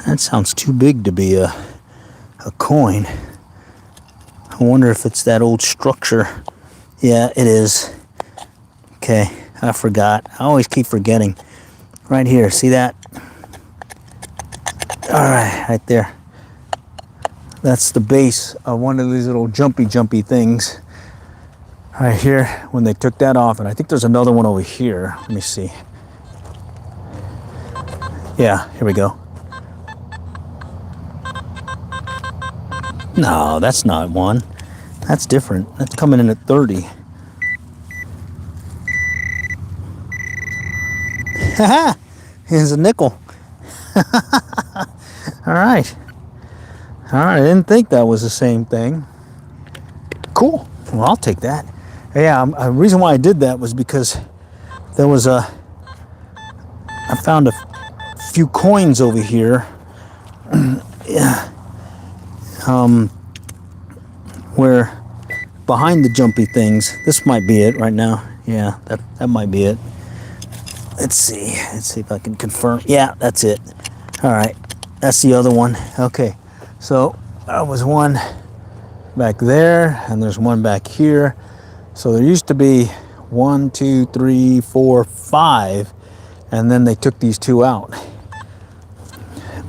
That sounds too big to be a coin. I wonder if it's that old structure. Yeah, it is. Okay, I forgot. I always keep forgetting. Right here, see that? All right there. That's the base of one of these little jumpy things. Right here, when they took that off, and I think there's another one over here. Let me see. Yeah, here we go. No, that's not one. That's different. That's coming in at 30. Haha! Here's a nickel. All right. All right, I didn't think that was the same thing. Cool. Well, I'll take that. Yeah, the reason why I did that was because there was I found a few coins over here. Yeah. Where behind the jumpy things, this might be it right now. Yeah, that might be it. Let's see if I can confirm. Yeah, that's it. All right, that's the other one. Okay, so that was one back there, and there's one back here. So there used to be 1, 2, 3, 4, 5, and then they took these two out.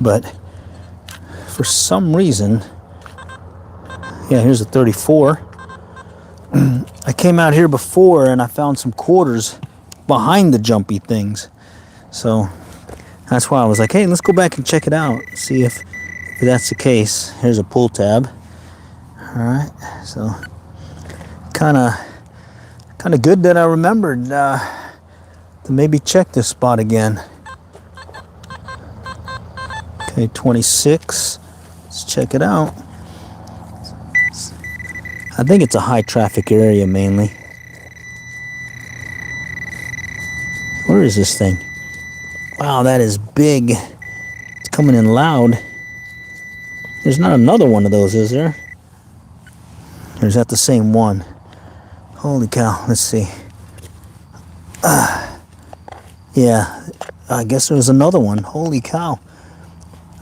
But for some reason, yeah, here's a 34. I came out here before and I found some quarters behind the jumpy things. So that's why I was like, hey, let's go back and check it out. See if that's the case. Here's a pull tab. All right, so kind of good that I remembered to maybe check this spot again. Okay, 26. Let's check it out. I think it's a high traffic area mainly. Where is this thing? Wow, that is big. It's coming in loud. There's not another one of those, is there? Or is that the same one? Holy cow, let's see. Yeah, I guess there's another one. Holy cow.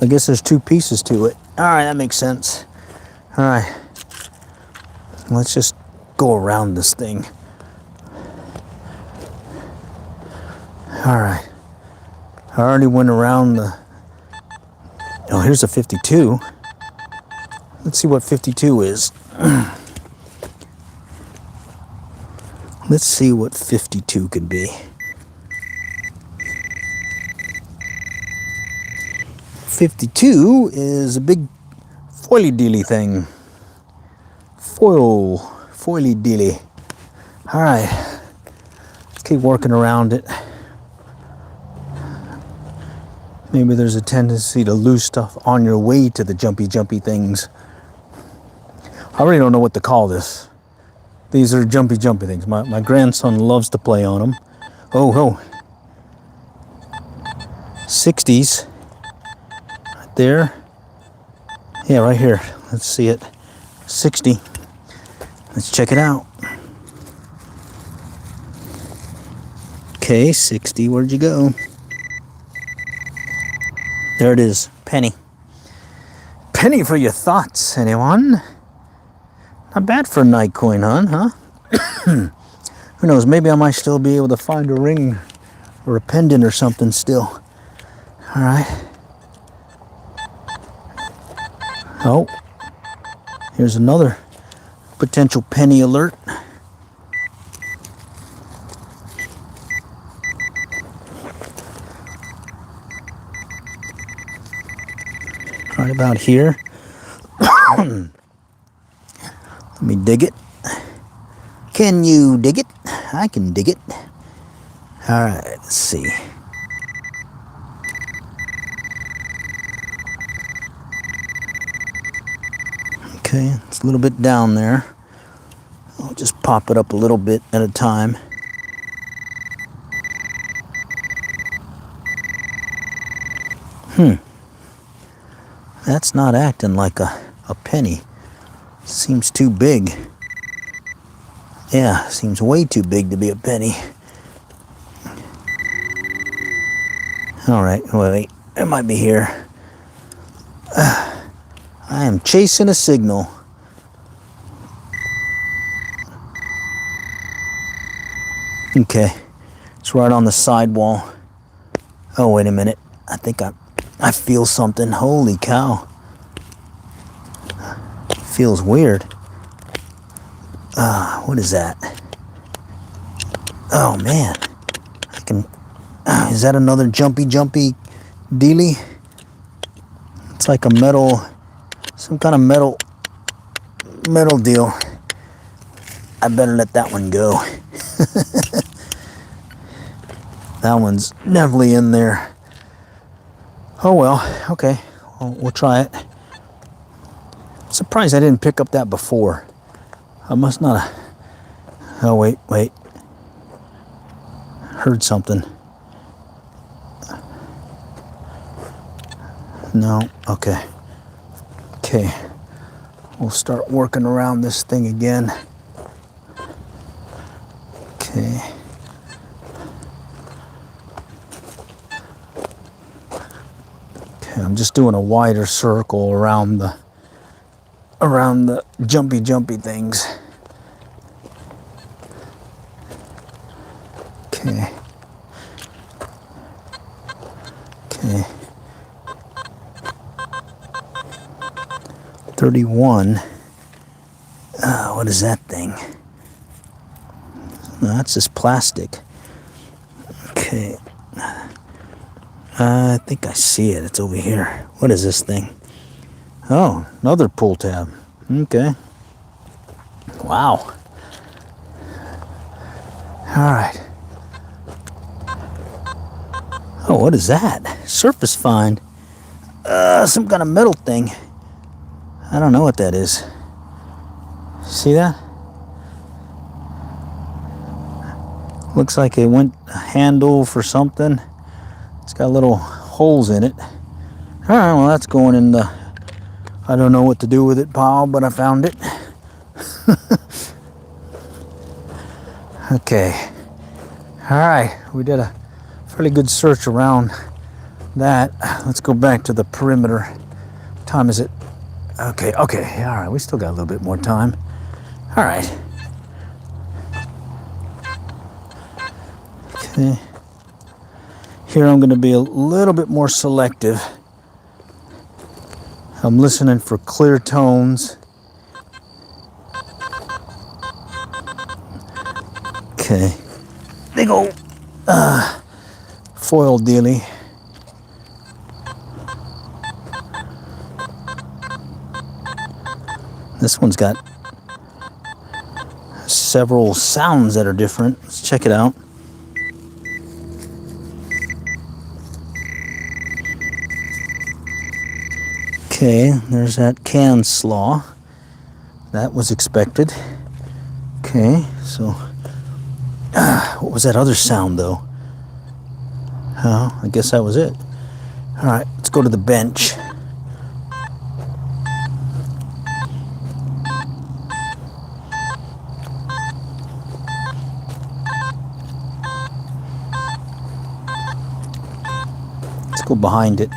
I guess there's two pieces to it. All right, that makes sense. All right. Let's just go around this thing. All right. I already went around the... Oh, here's a 52. Let's see what 52 is. Let's see what 52 could be. 52 is a big foily-dealy thing. Foily-dealy. All right, let's keep working around it. Maybe there's a tendency to lose stuff on your way to the jumpy things. I really don't know what to call this. These are jumpy things. My grandson loves to play on them. Oh. 60s. Right there. Yeah, right here. Let's see it. 60. Let's check it out. Okay, 60. Where'd you go? There it is. Penny. Penny for your thoughts, anyone? Not bad for a night coin hunt, huh? Who knows, maybe I might still be able to find a ring or a pendant or something still. All right. Oh, here's another potential penny alert. Right about here. Let me dig it. Can you dig it? I can dig it. All right, let's see. Okay, it's a little bit down there. I'll just pop it up a little bit at a time. That's not acting like a penny. Seems too big. Yeah, seems way too big to be a penny. All right, wait, it might be here. I am chasing a signal. Okay, it's right on the sidewall. Oh, wait a minute. I think I feel something. Holy cow. Feels weird. What is that? Oh man. I can. Is that another jumpy dealie? It's like a metal, some kind of metal deal. I better let that one go. That one's definitely in there. Oh well, okay. We'll try it. Surprised I didn't pick up that before. I must not have. Oh, wait. Heard something. No, okay. Okay. We'll start working around this thing again. Okay. Okay, I'm just doing a wider circle around the jumpy things. Okay. 31. What is that thing? No, that's just plastic. Okay. I think I see it. It's over here. What is this thing? Oh, another pull tab. Okay. Wow. All right. Oh, what is that? Surface find. Some kind of metal thing. I don't know what that is. See that? Looks like it went a handle for something. It's got little holes in it. All right, well, that's going in the I don't know what to do with it pile, but I found it. Okay. All right, we did a fairly good search around that. Let's go back to the perimeter. What time is it? Okay, all right, we still got a little bit more time. All right. Okay. Here I'm going to be a little bit more selective. I'm listening for clear tones. Okay. Big old foil dealie. This one's got several sounds that are different. Let's check it out. Okay, there's that can slaw. That was expected. Okay, so what was that other sound though? Oh, I guess that was it. All right, let's go to the bench. Let's go behind it.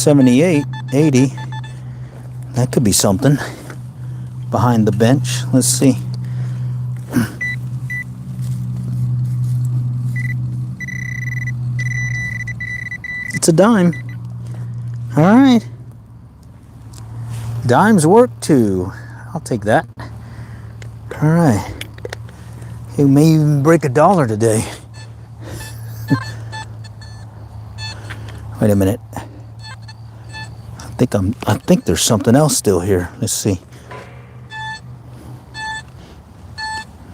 78, 80. That could be something. Behind the bench. Let's see. It's a dime. All right. Dimes work too. I'll take that. All right. It may even break $1 today. Wait a minute. I think there's something else still here. Let's see.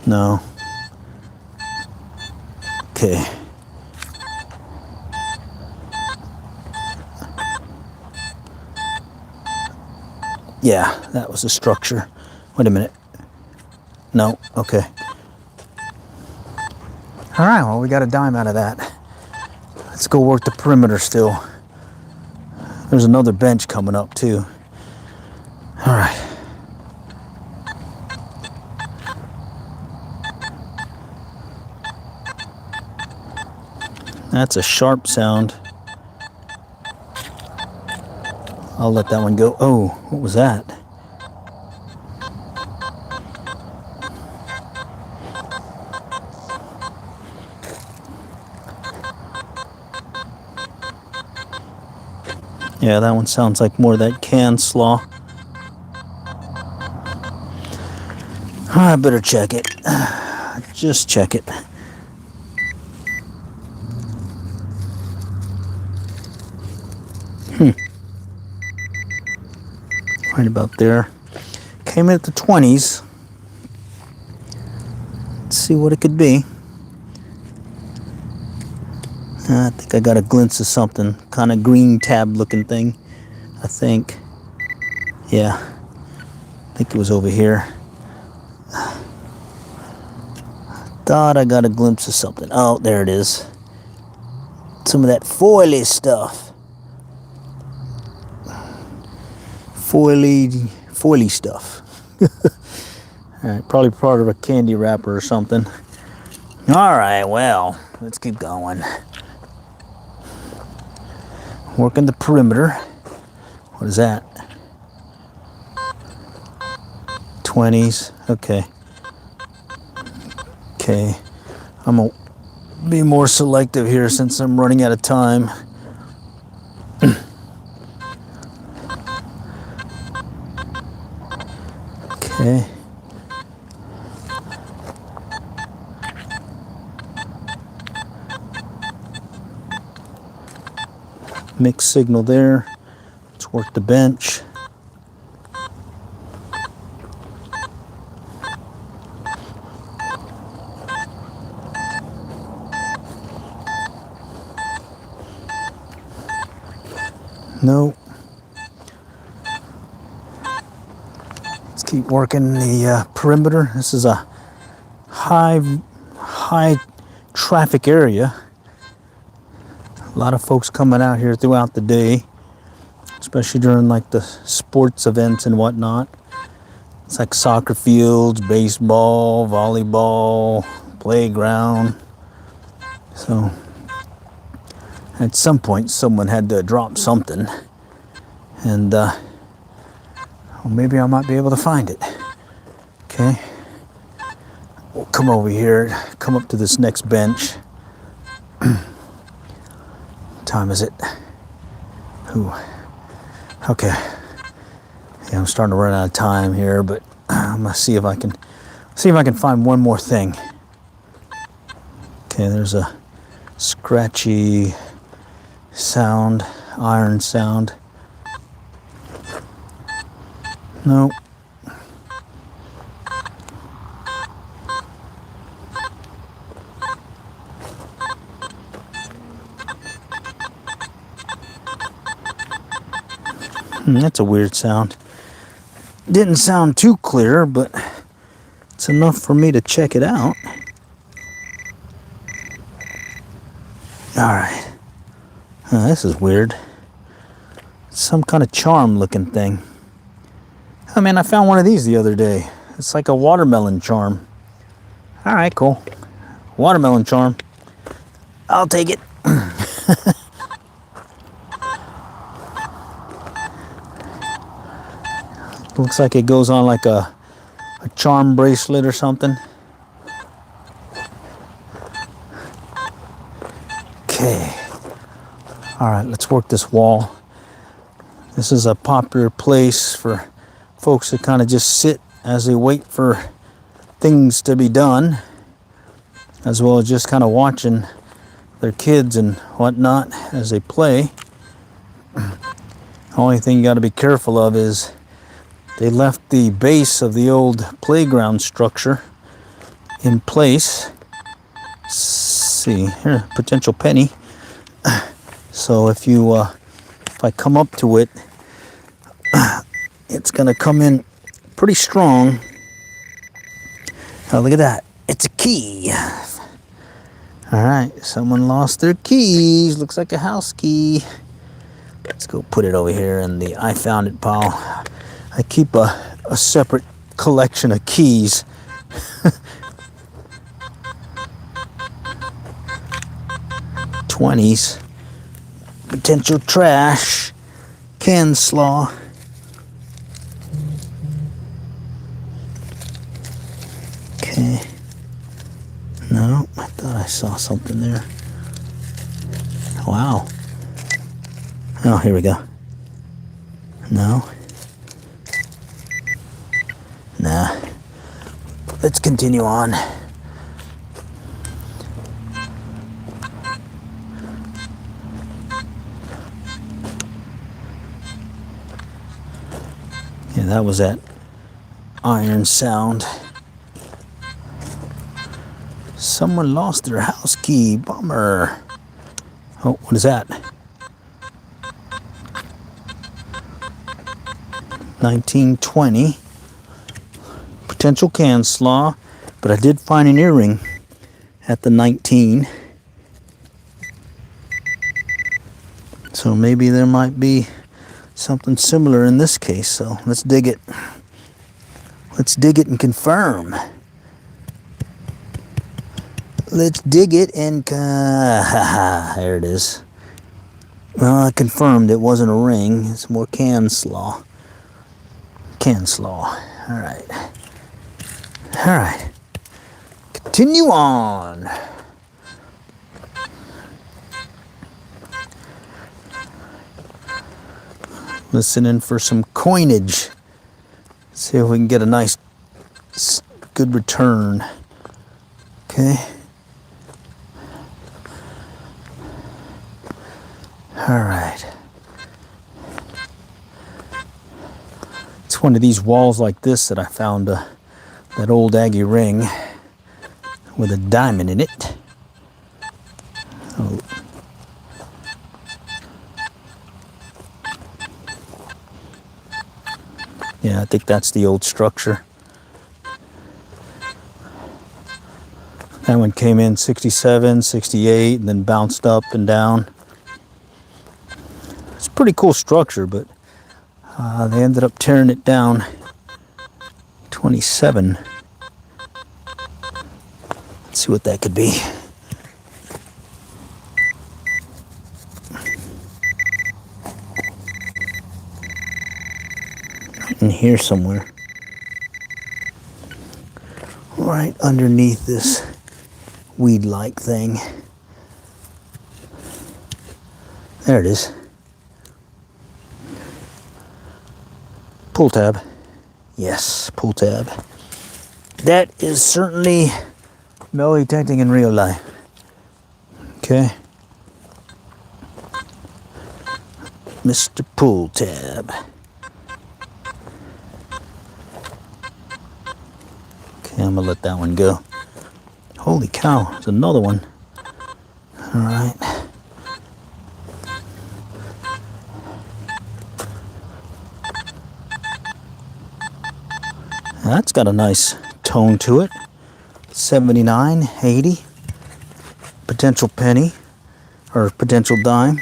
No. Okay. Yeah, that was a structure. Wait a minute. No, okay. All right, well, we got a dime out of that. Let's go work the perimeter still. There's another bench coming up too. All right. That's a sharp sound. I'll let that one go. Oh, what was that? Yeah, that one sounds like more of that can slaw. I better check it. Just check it. Right about there. Came in at the 20s. Let's see what it could be. I think I got a glimpse of something. Kind of green tab looking thing. I think. Yeah. I think it was over here. Thought I got a glimpse of something. Oh, there it is. Some of that foily stuff. Foily stuff. All right, probably part of a candy wrapper or something. All right, well, let's keep going. Working the perimeter. What is that? 20s. Okay. Okay. I'm gonna be more selective here since I'm running out of time. Okay. Mixed signal there. Let's work the bench. No. Let's keep working the perimeter. This is a high traffic area. A lot of folks coming out here throughout the day, especially during like the sports events and whatnot. It's like soccer fields, baseball, volleyball, playground. So at some point someone had to drop something, and well, maybe I might be able to find it. Okay, we'll come over here, come up to this next bench. Time is it? Ooh. Okay. Yeah, I'm starting to run out of time here, but I'm gonna see if I can find one more thing. Okay, there's a scratchy sound, iron sound. No. That's a weird sound. Didn't sound too clear, but it's enough for me to check it out. Alright. This is weird. Some kind of charm looking thing. Oh man, I found one of these the other day. It's like a watermelon charm. Alright, cool. Watermelon charm. I'll take it. Looks like it goes on like a charm bracelet or something. Okay. All right, let's work this wall. This is a popular place for folks to kind of just sit as they wait for things to be done, as well as just kind of watching their kids and whatnot as they play. The only thing you got to be careful of is they left the base of the old playground structure in place. Let's see here, potential penny. So if I come up to it, it's gonna come in pretty strong. Oh, look at that! It's a key. All right, someone lost their keys. Looks like a house key. Let's go put it over here in the I found it pile. I keep a separate collection of keys. $20s. Potential trash. Can slaw. Okay. No, I thought I saw something there. Wow. Oh, here we go. No. Nah. Let's continue on. Yeah, that was that iron sound. Someone lost their house key. Bummer. Oh, what is that? 1920. Potential can slaw, but I did find an earring at the 19. So maybe there might be something similar in this case. So let's dig it. Let's dig it and confirm. Let's dig it and there it is. Well, I confirmed it wasn't a ring. It's more can slaw. Can slaw. All right. All right. Continue on. Listening for some coinage. See if we can get a nice, good return. Okay. All right. It's one of these walls like this that I found that old Aggie ring with a diamond in it. Oh. Yeah, I think that's the old structure. That one came in 67, 68, and then bounced up and down. It's a pretty cool structure, but they ended up tearing it down. 27. Let's see what that could be. In here somewhere. Right underneath this weed-like thing. There it is. Pull tab. Yes, pull tab. That is certainly metal detecting in real life. Okay. Mr. Pull tab. Okay, I'm gonna let that one go. Holy cow, there's another one. All right. That's got a nice tone to it. 79, 80. Potential penny or potential dime.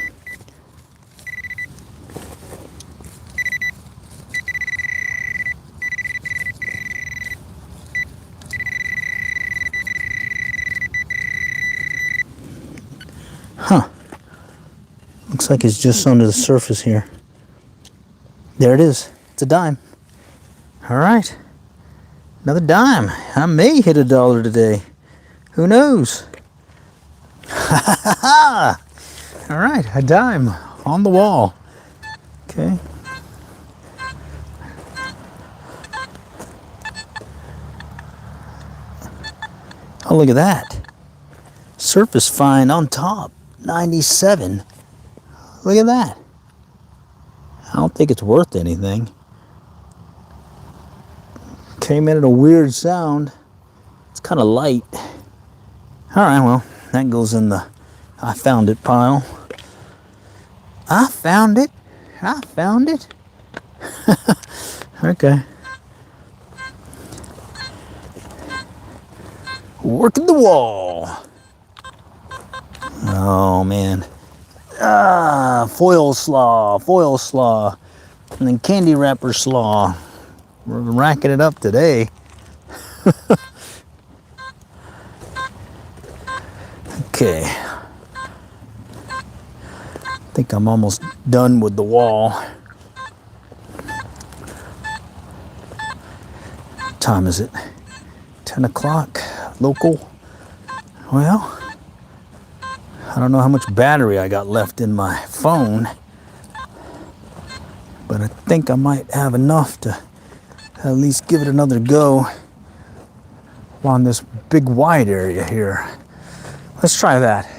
Huh. Looks like it's just under the surface here. There it is. It's a dime. All right. Another dime. I may hit $1 today. Who knows? All right, a dime on the wall. Okay. Oh, look at that. Surface fine on top, 97. Look at that. I don't think it's worth anything. Came in at a weird sound. It's kind of light. All right, well, that goes in the I found it pile. I found it. I found it. Okay. Working the wall. Oh, man. Foil slaw. And then candy wrapper slaw. We're racking it up today. Okay. I think I'm almost done with the wall. What time is it? 10 o'clock local. Well, I don't know how much battery I got left in my phone, but I think I might have enough to at least give it another go on this big wide area here. Let's try that.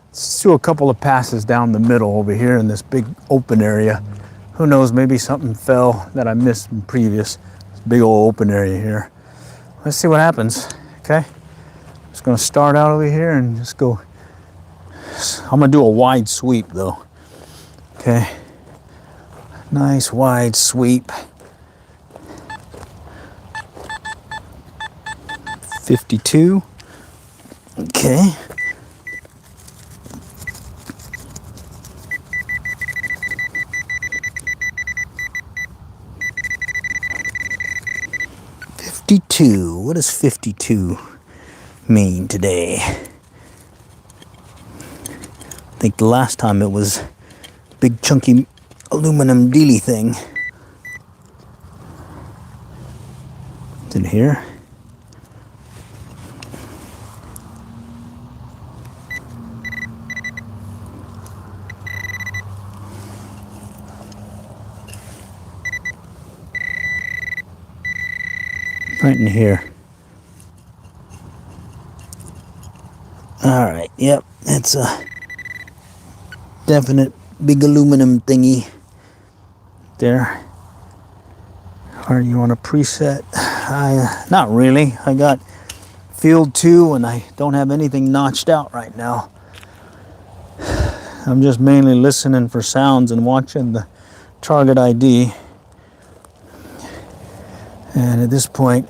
Let's do a couple of passes down the middle over here in this big open area. Who knows, maybe something fell that I missed in previous. This big old open area here. Let's see what happens, okay? Just gonna start out over here and just go. I'm gonna do a wide sweep though, okay? Nice wide sweep. 52, okay. What does 52 mean today? I think the last time it was big chunky aluminum dealy thing. It's in here. Right in here. All right, yep, it's a definite big aluminum thingy there. Or you want a preset? Not really. I got field 2 and I don't have anything notched out right now. I'm just mainly listening for sounds and watching the target ID. And at this point,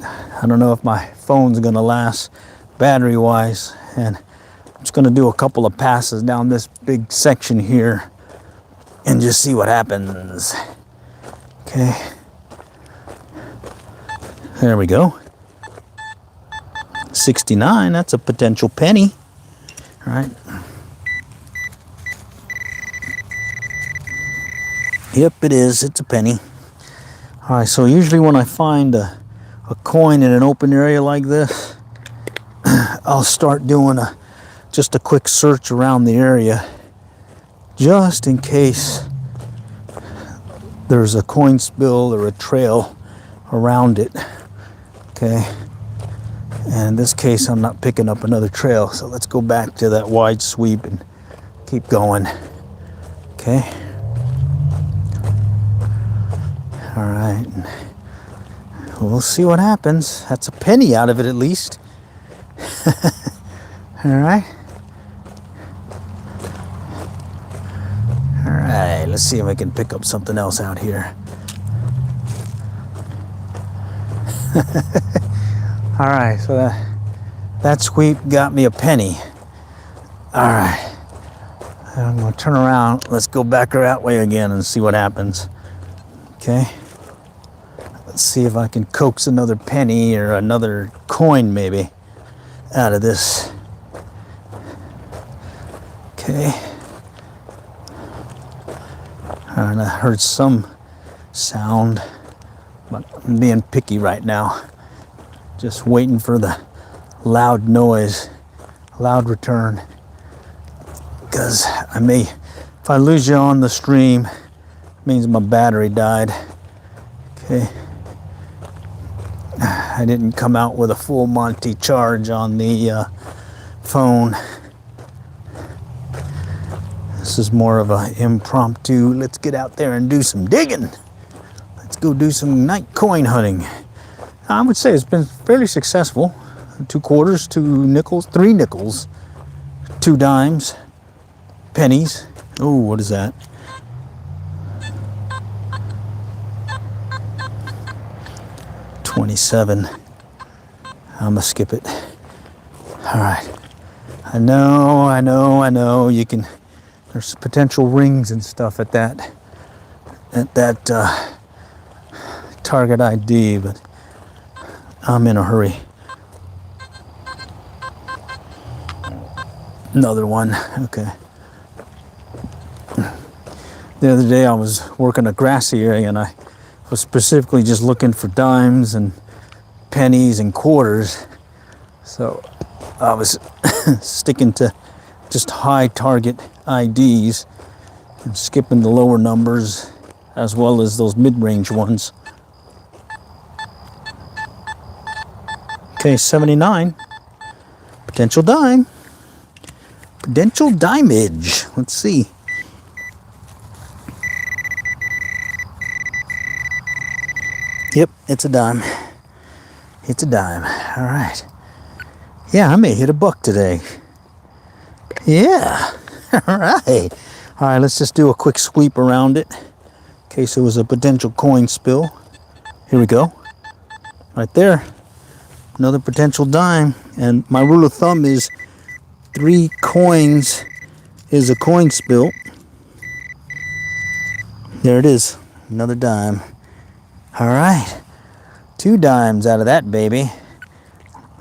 I don't know if my phone's gonna last battery-wise, and I'm just gonna do a couple of passes down this big section here and just see what happens. Okay. There we go. 69, that's a potential penny. All right. Yep, it is. It's a penny. All right, so usually when I find a coin in an open area like this, I'll start doing just a quick search around the area, just in case there's a coin spill or a trail around it. Okay, and in this case I'm not picking up another trail, so let's go back to that wide sweep and keep going. Okay. All right, we'll see what happens. That's a penny out of it at least. All right. All right, let's see if I can pick up something else out here. All right, so that sweep got me a penny. All right, I'm gonna turn around. Let's go back that way again and see what happens. Okay. Let's see if I can coax another penny or another coin maybe out of this. Okay. And I heard some sound. But I'm being picky right now. Just waiting for the loud noise, loud return. Because I may, if I lose you on the stream, it means my battery died. Okay. I didn't come out with a full Monty charge on the phone. This is more of an impromptu, let's get out there and do some digging. Let's go do some night coin hunting. I would say it's been fairly successful. 2 quarters, 2 nickels, 3 nickels, 2 dimes, pennies. Oh, what is that? $27. I'm gonna skip it. All right. I know. You can. There's potential rings and stuff at that target ID, but I'm in a hurry. Another one. Okay. The other day I was working a grassy area and I was specifically just looking for dimes and pennies and quarters. So I was sticking to just high target IDs and skipping the lower numbers as well as those mid-range ones. Okay, 79. Potential dime. Potential dimeage. Let's see. Yep, it's a dime. It's a dime. All right. Yeah, I may hit a buck today. Yeah. All right. All right, let's just do a quick sweep around it in case it was a potential coin spill. Here we go. Right there. Another potential dime. And my rule of thumb is 3 coins is a coin spill. There it is. Another dime. All right. 2 dimes out of that baby.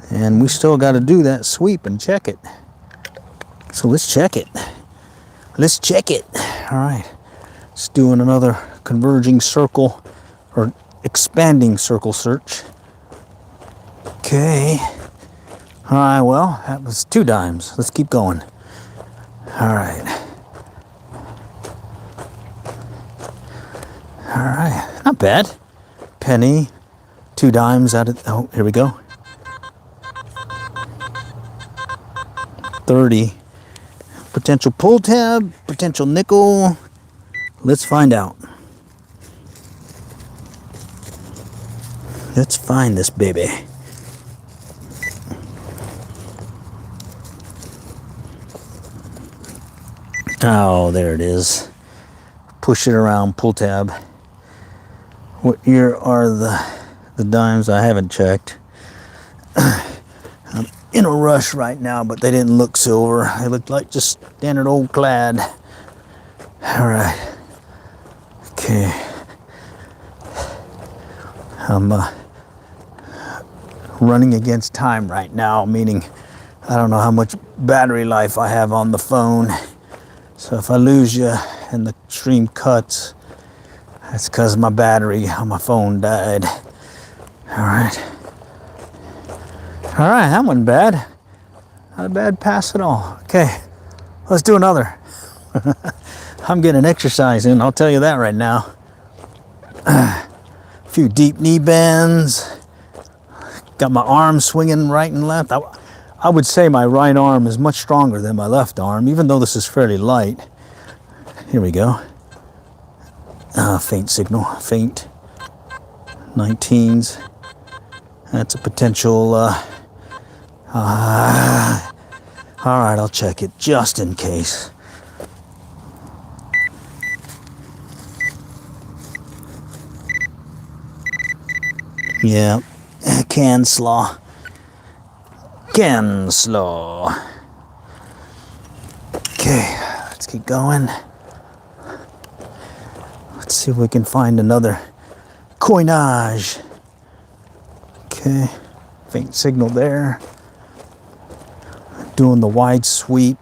And we still got to do that sweep and check it. So let's check it. Let's check it. All right. It's doing another converging circle or expanding circle search. Okay. All right, well, that was 2 dimes. Let's keep going. All right. All right. Not bad. Penny. 2 dimes out of, oh, here we go. 30. Potential pull tab, potential nickel. Let's find out. Let's find this baby. Oh, there it is. Push it around, pull tab. What year are the dimes? I haven't checked. I'm in a rush right now, but they didn't look silver. They looked like just standard old clad. All right. Okay. I'm running against time right now, meaning I don't know how much battery life I have on the phone. So if I lose you and the stream cuts, that's because my battery on my phone died. All right. All right, that wasn't bad. Not a bad pass at all. Okay, let's do another. I'm getting exercise in, I'll tell you that right now. A few deep knee bends. Got my arm swinging right and left. I would say my right arm is much stronger than my left arm, even though this is fairly light. Here we go. Faint signal, faint. 19s. That's a potential, all right, I'll check it just in case. Yeah, can slaw. Can slaw. Okay, let's keep going. Let's see if we can find another coinage. Okay, faint signal there. Doing the wide sweep.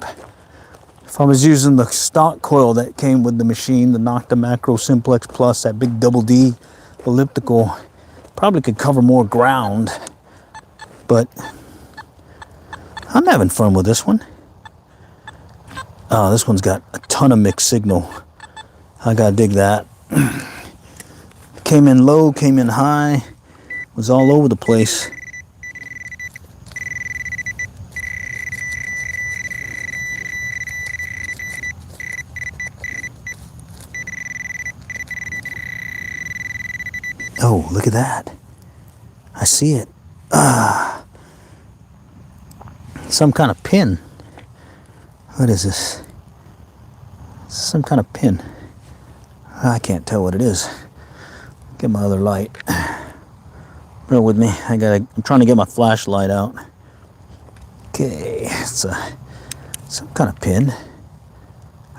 If I was using the stock coil that came with the machine, the Nocta Macro Simplex Plus, that big double D elliptical, Probably could cover more ground, but I'm having fun with this one. Oh, this one's got a ton of mixed signal. I gotta dig that. Came in low, came in high, was all over the place. Oh, look at that. I see it. Some kind of pin. What is this? Some kind of pin. I can't tell what it is. Get my other light. Bear with me. I'm trying to get my flashlight out. Okay, it's some kind of pin.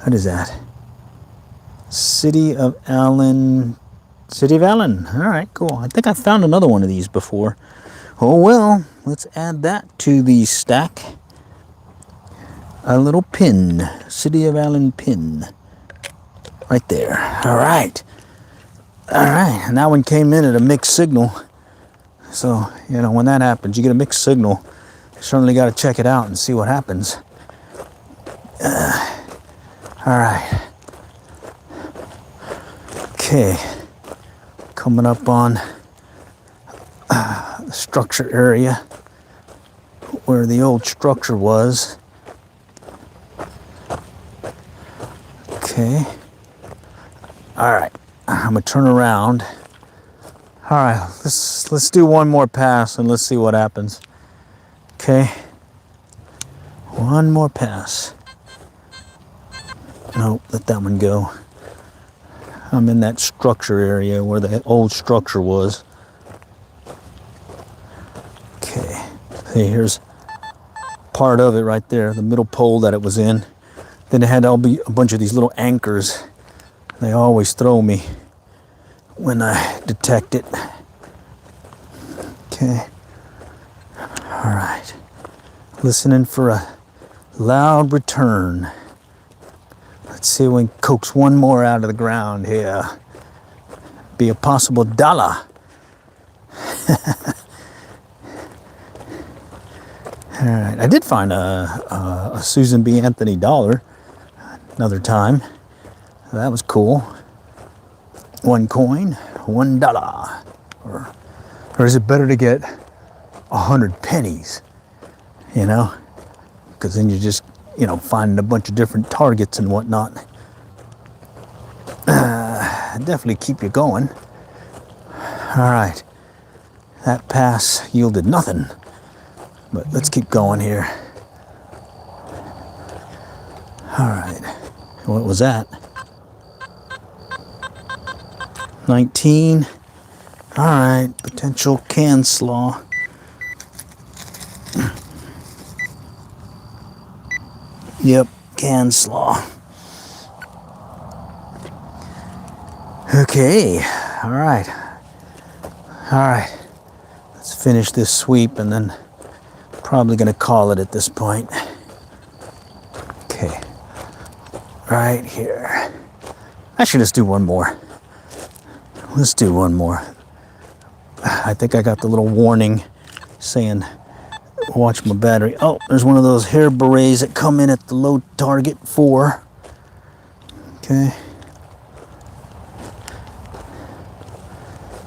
What is that? City of Allen. City of Allen. All right, cool. I think I found another one of these before. Oh well, let's add that to the stack. A little pin. City of Allen pin. Right there. All right. All right. And that one came in at a mixed signal. So, you know, when that happens, you get a mixed signal. You certainly got to check it out and see what happens. All right. Okay. Coming up on the structure area where the old structure was. Okay. All right. I'm gonna turn around. All right. Let's do one more pass and let's see what happens. Okay. One more pass. Nope. Let that one go. I'm in that structure area where the old structure was. Okay. Hey, here's part of it right there, the middle pole that it was in. Then it had a bunch of these little anchors. They always throw me when I detect it. Okay. All right. Listening for a loud return. Let's see if we can coax one more out of the ground here. Be a possible dollar. All right. I did find a Susan B. Anthony dollar another time. That was cool. One coin, $1. Or is it better to get 100 pennies? You know? Because then you just, you know, finding a bunch of different targets and whatnot. Definitely keep you going. All right. That pass yielded nothing. But let's keep going here. All right. What was that? 19. All right. Potential can slaw. Yep, can slaw. Okay, all right. All right, let's finish this sweep and then probably gonna call it at this point. Okay, right here. Actually, let's do one more. Let's do one more. I think I got the little warning saying, watch my battery. Oh, there's one of those hair berets that come in at the low target 4. Okay.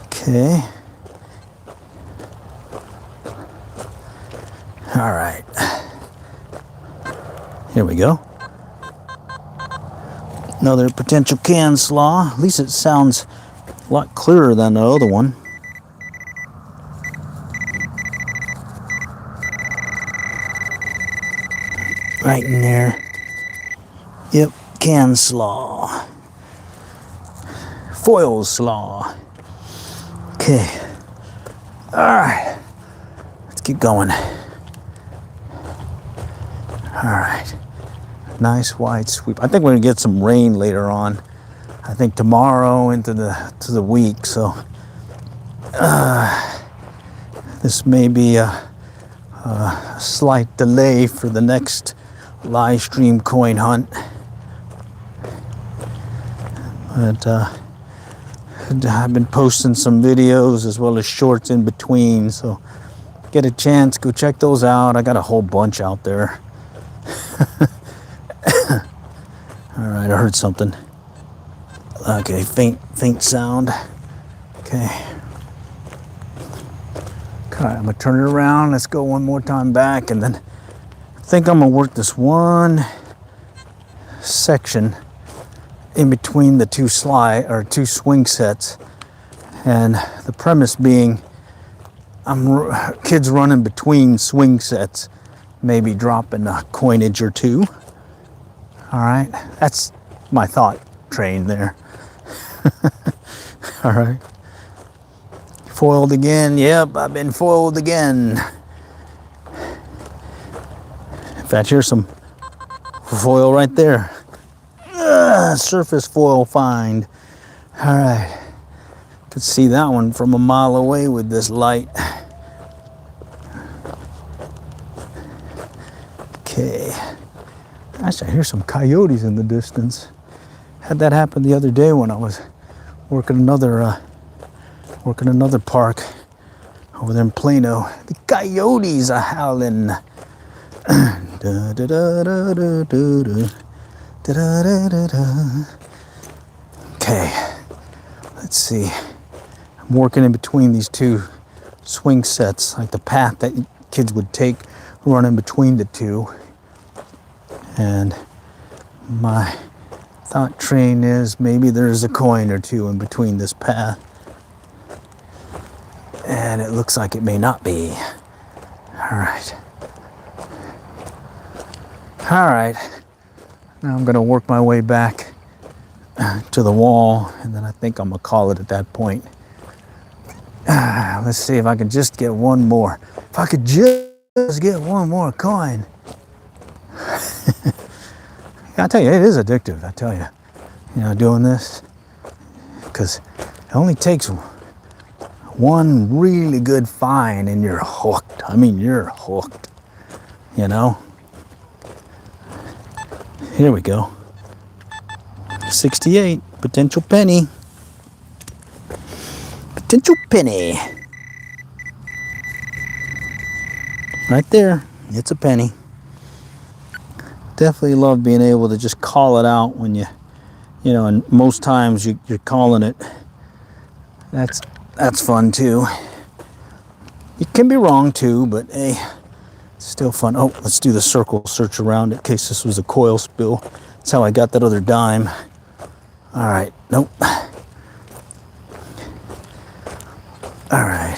Okay. All right. Here we go. Another potential can slaw. At least it sounds a lot clearer than the other one. Right in there. Yep, can slaw. Foil slaw. Okay. All right. Let's keep going. All right. Nice wide sweep. I think we're gonna get some rain later on. I think tomorrow into the week. So this may be a slight delay for the next live stream coin hunt. But I've been posting some videos as well as shorts in between, so get a chance, go check those out. I got a whole bunch out there. All right, I heard something. Okay, faint sound. Okay. Okay, I'm gonna turn it around. Let's go one more time back, and then I think I'm gonna work this one section in between the two swing sets, and the premise being kids running between swing sets, maybe dropping a coinage or two. All right, that's my thought train there. All right, foiled again. Yep, I've been foiled again. In fact, here's some foil right there. Surface foil find. All right, could see that one from a mile away with this light. Okay, actually I hear some coyotes in the distance. Had that happen the other day when I was working another park over there in Plano. The coyotes are howling. Da, da, da, da, da, da. Da, da, da, da. Okay, let's see. I'm working in between these two swing sets, like the path that kids would take running between the two. And my thought train is maybe there's a coin or two in between this path. And it looks like it may not be. All right. All right. Now I'm gonna work my way back to the wall, and then I think I'm gonna call it at that point. Let's see if I can just get one more. If I could just get one more coin. I tell you, it is addictive, I tell you, doing this, because it only takes one really good find and you're hooked. I mean, you're hooked, Here we go. 68, potential penny. Potential penny. Right there, it's a penny. Definitely love being able to just call it out when and most times you're calling it. That's fun too. You can be wrong too, but hey, it's still fun. Oh, let's do the circle search around in case this was a coil spill. That's how I got that other dime. All right, nope. All right.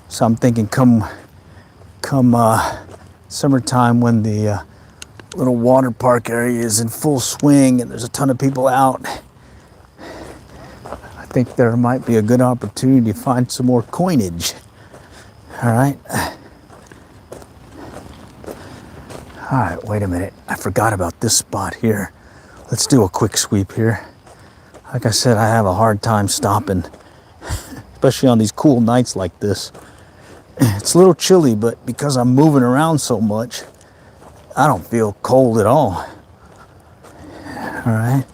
So I'm thinking come summertime when the little water park area is in full swing and there's a ton of people out, I think there might be a good opportunity to find some more coinage. All right. All right, wait a minute. I forgot about this spot here. Let's do a quick sweep here. Like I said, I have a hard time stopping, especially on these cool nights like this. It's a little chilly, but because I'm moving around so much, I don't feel cold at all. All right.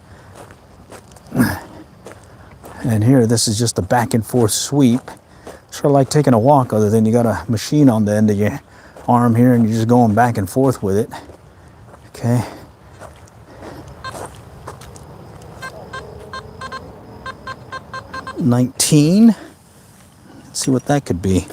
And here, this is just a back and forth sweep. Sort of like taking a walk, other than you got a machine on the end of your arm here and you're just going back and forth with it. Okay. $19. Let's see what that could be.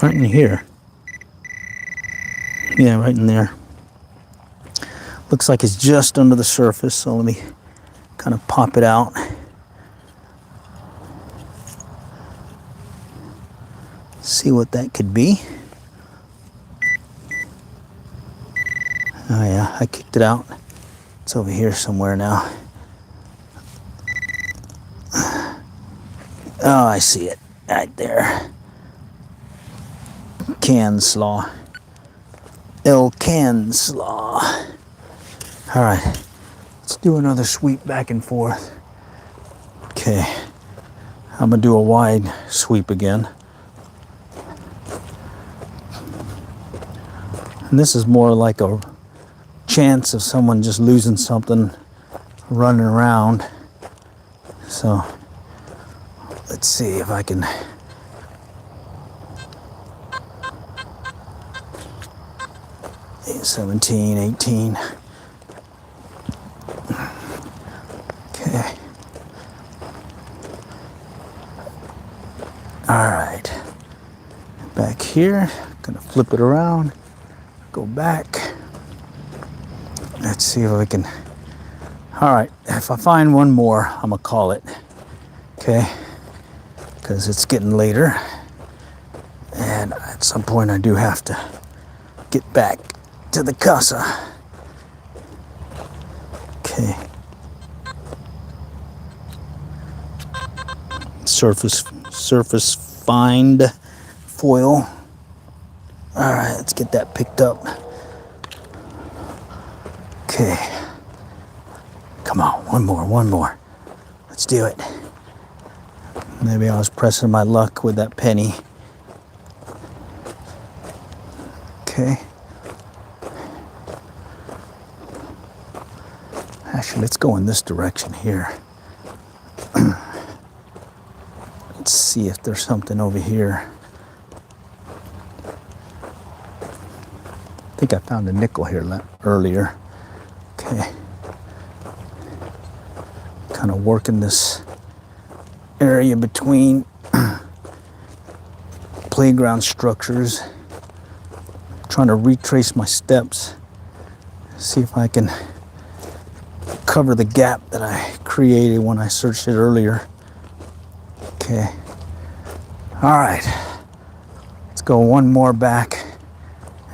Right in here. Yeah, right in there. Looks like it's just under the surface, so let me kind of pop it out. See what that could be. Oh yeah, I kicked it out. It's over here somewhere now. Oh, I see it right there. Can slaw. El can slaw. All right, let's do another sweep back and forth. Okay. I'm gonna do a wide sweep again. And this is more like a chance of someone just losing something, running around. So let's see if I can. 17, 18. Okay. All right. Back here, gonna flip it around, go back. Let's see if I can. All right, if I find one more, I'm gonna call it. Okay, because it's getting later. And at some point I do have to get back to the casa. Okay. Surface find foil. All right, let's get that picked up. Okay. Come on, one more. Let's do it. Maybe I was pressing my luck with that penny. Okay. Actually, let's go in this direction here. Let's see if there's something over here. I think I found a nickel here earlier. Okay. Kind of working this area between playground structures. Trying to retrace my steps. See if I can cover the gap that I created when I searched it earlier. Okay. All right. Let's go one more back,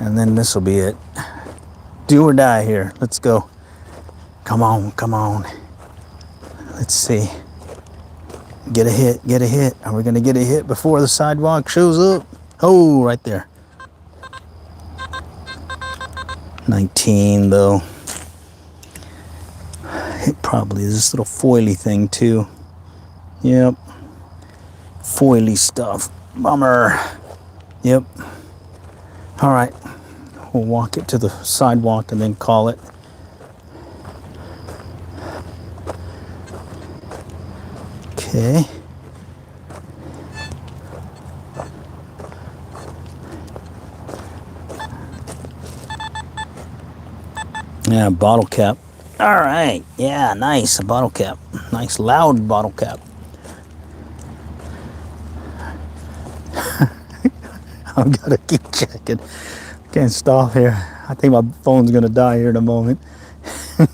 and then this will be it. Do or die here. Let's go. Come on. Let's see. Get a hit. Are we gonna get a hit before the sidewalk shows up? Oh, right there. 19 though. It probably is this little foily thing too. Yep. Foily stuff. Bummer. Yep. All right. We'll walk it to the sidewalk and then call it. Okay. Yeah, bottle cap. All right. Yeah, nice. A bottle cap. Nice loud bottle cap. I've got to keep checking. Can't stop here. I think my phone's going to die here in a moment. All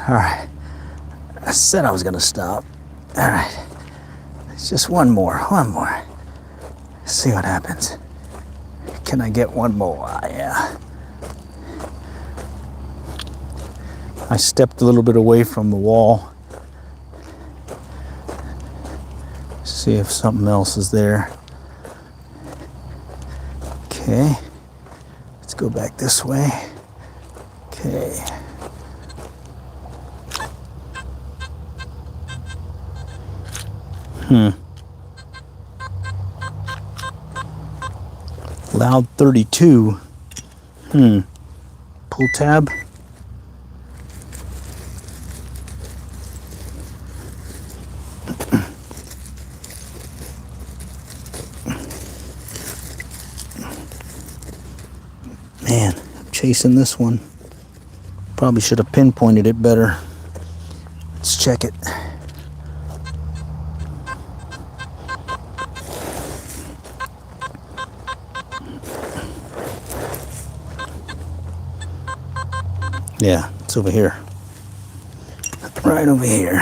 right. I said I was going to stop. All right. It's just one more. Let's see what happens. Can I get one more? Yeah. I stepped a little bit away from the wall. See if something else is there. Okay. Let's go back this way. Okay. Loud 32. Pull tab. Man, I'm chasing this one. Probably should have pinpointed it better. Let's check it. Yeah, it's over here. Right over here.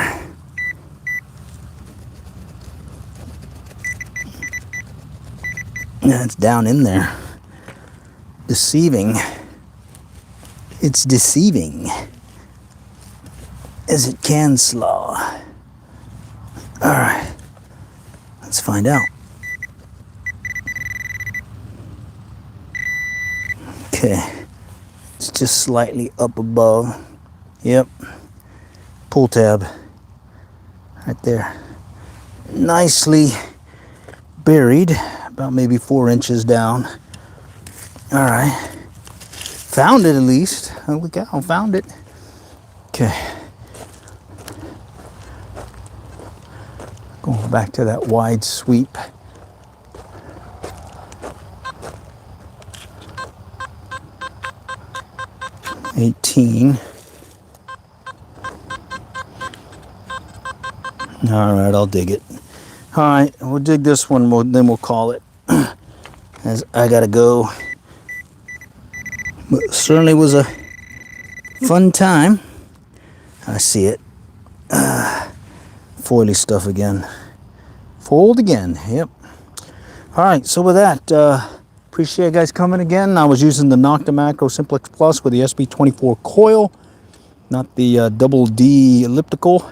Yeah, it's down in there. Deceiving. It's deceiving. As it can slaw. Alright. Let's find out. Okay. It's just slightly up above. Yep. Pull tab. Right there. nicely buried, about maybe 4 inches down. All right, found it at least. Holy cow, found it. Okay, going back to that wide sweep. $18. All right, I'll dig it. All right, we'll dig this one, then we'll call it. As I gotta go. But certainly was a fun time. I see it. Foily stuff again. Fold again, yep. All right, so with that, appreciate you guys coming again. I was using the Nocta Macro Simplex Plus with the SB24 coil, not the double D elliptical.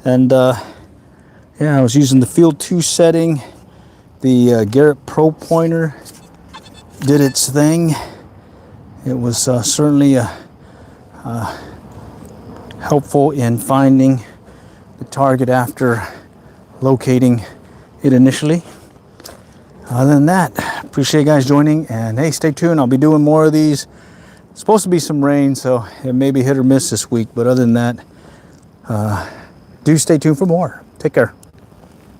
And yeah, I was using the Field 2 setting. The Garrett Pro pointer did its thing. It was certainly helpful in finding the target after locating it initially. Other than that, appreciate you guys joining, and hey, stay tuned. I'll be doing more of these. It's supposed to be some rain, so it may be hit or miss this week, but other than that, do stay tuned for more. Take care.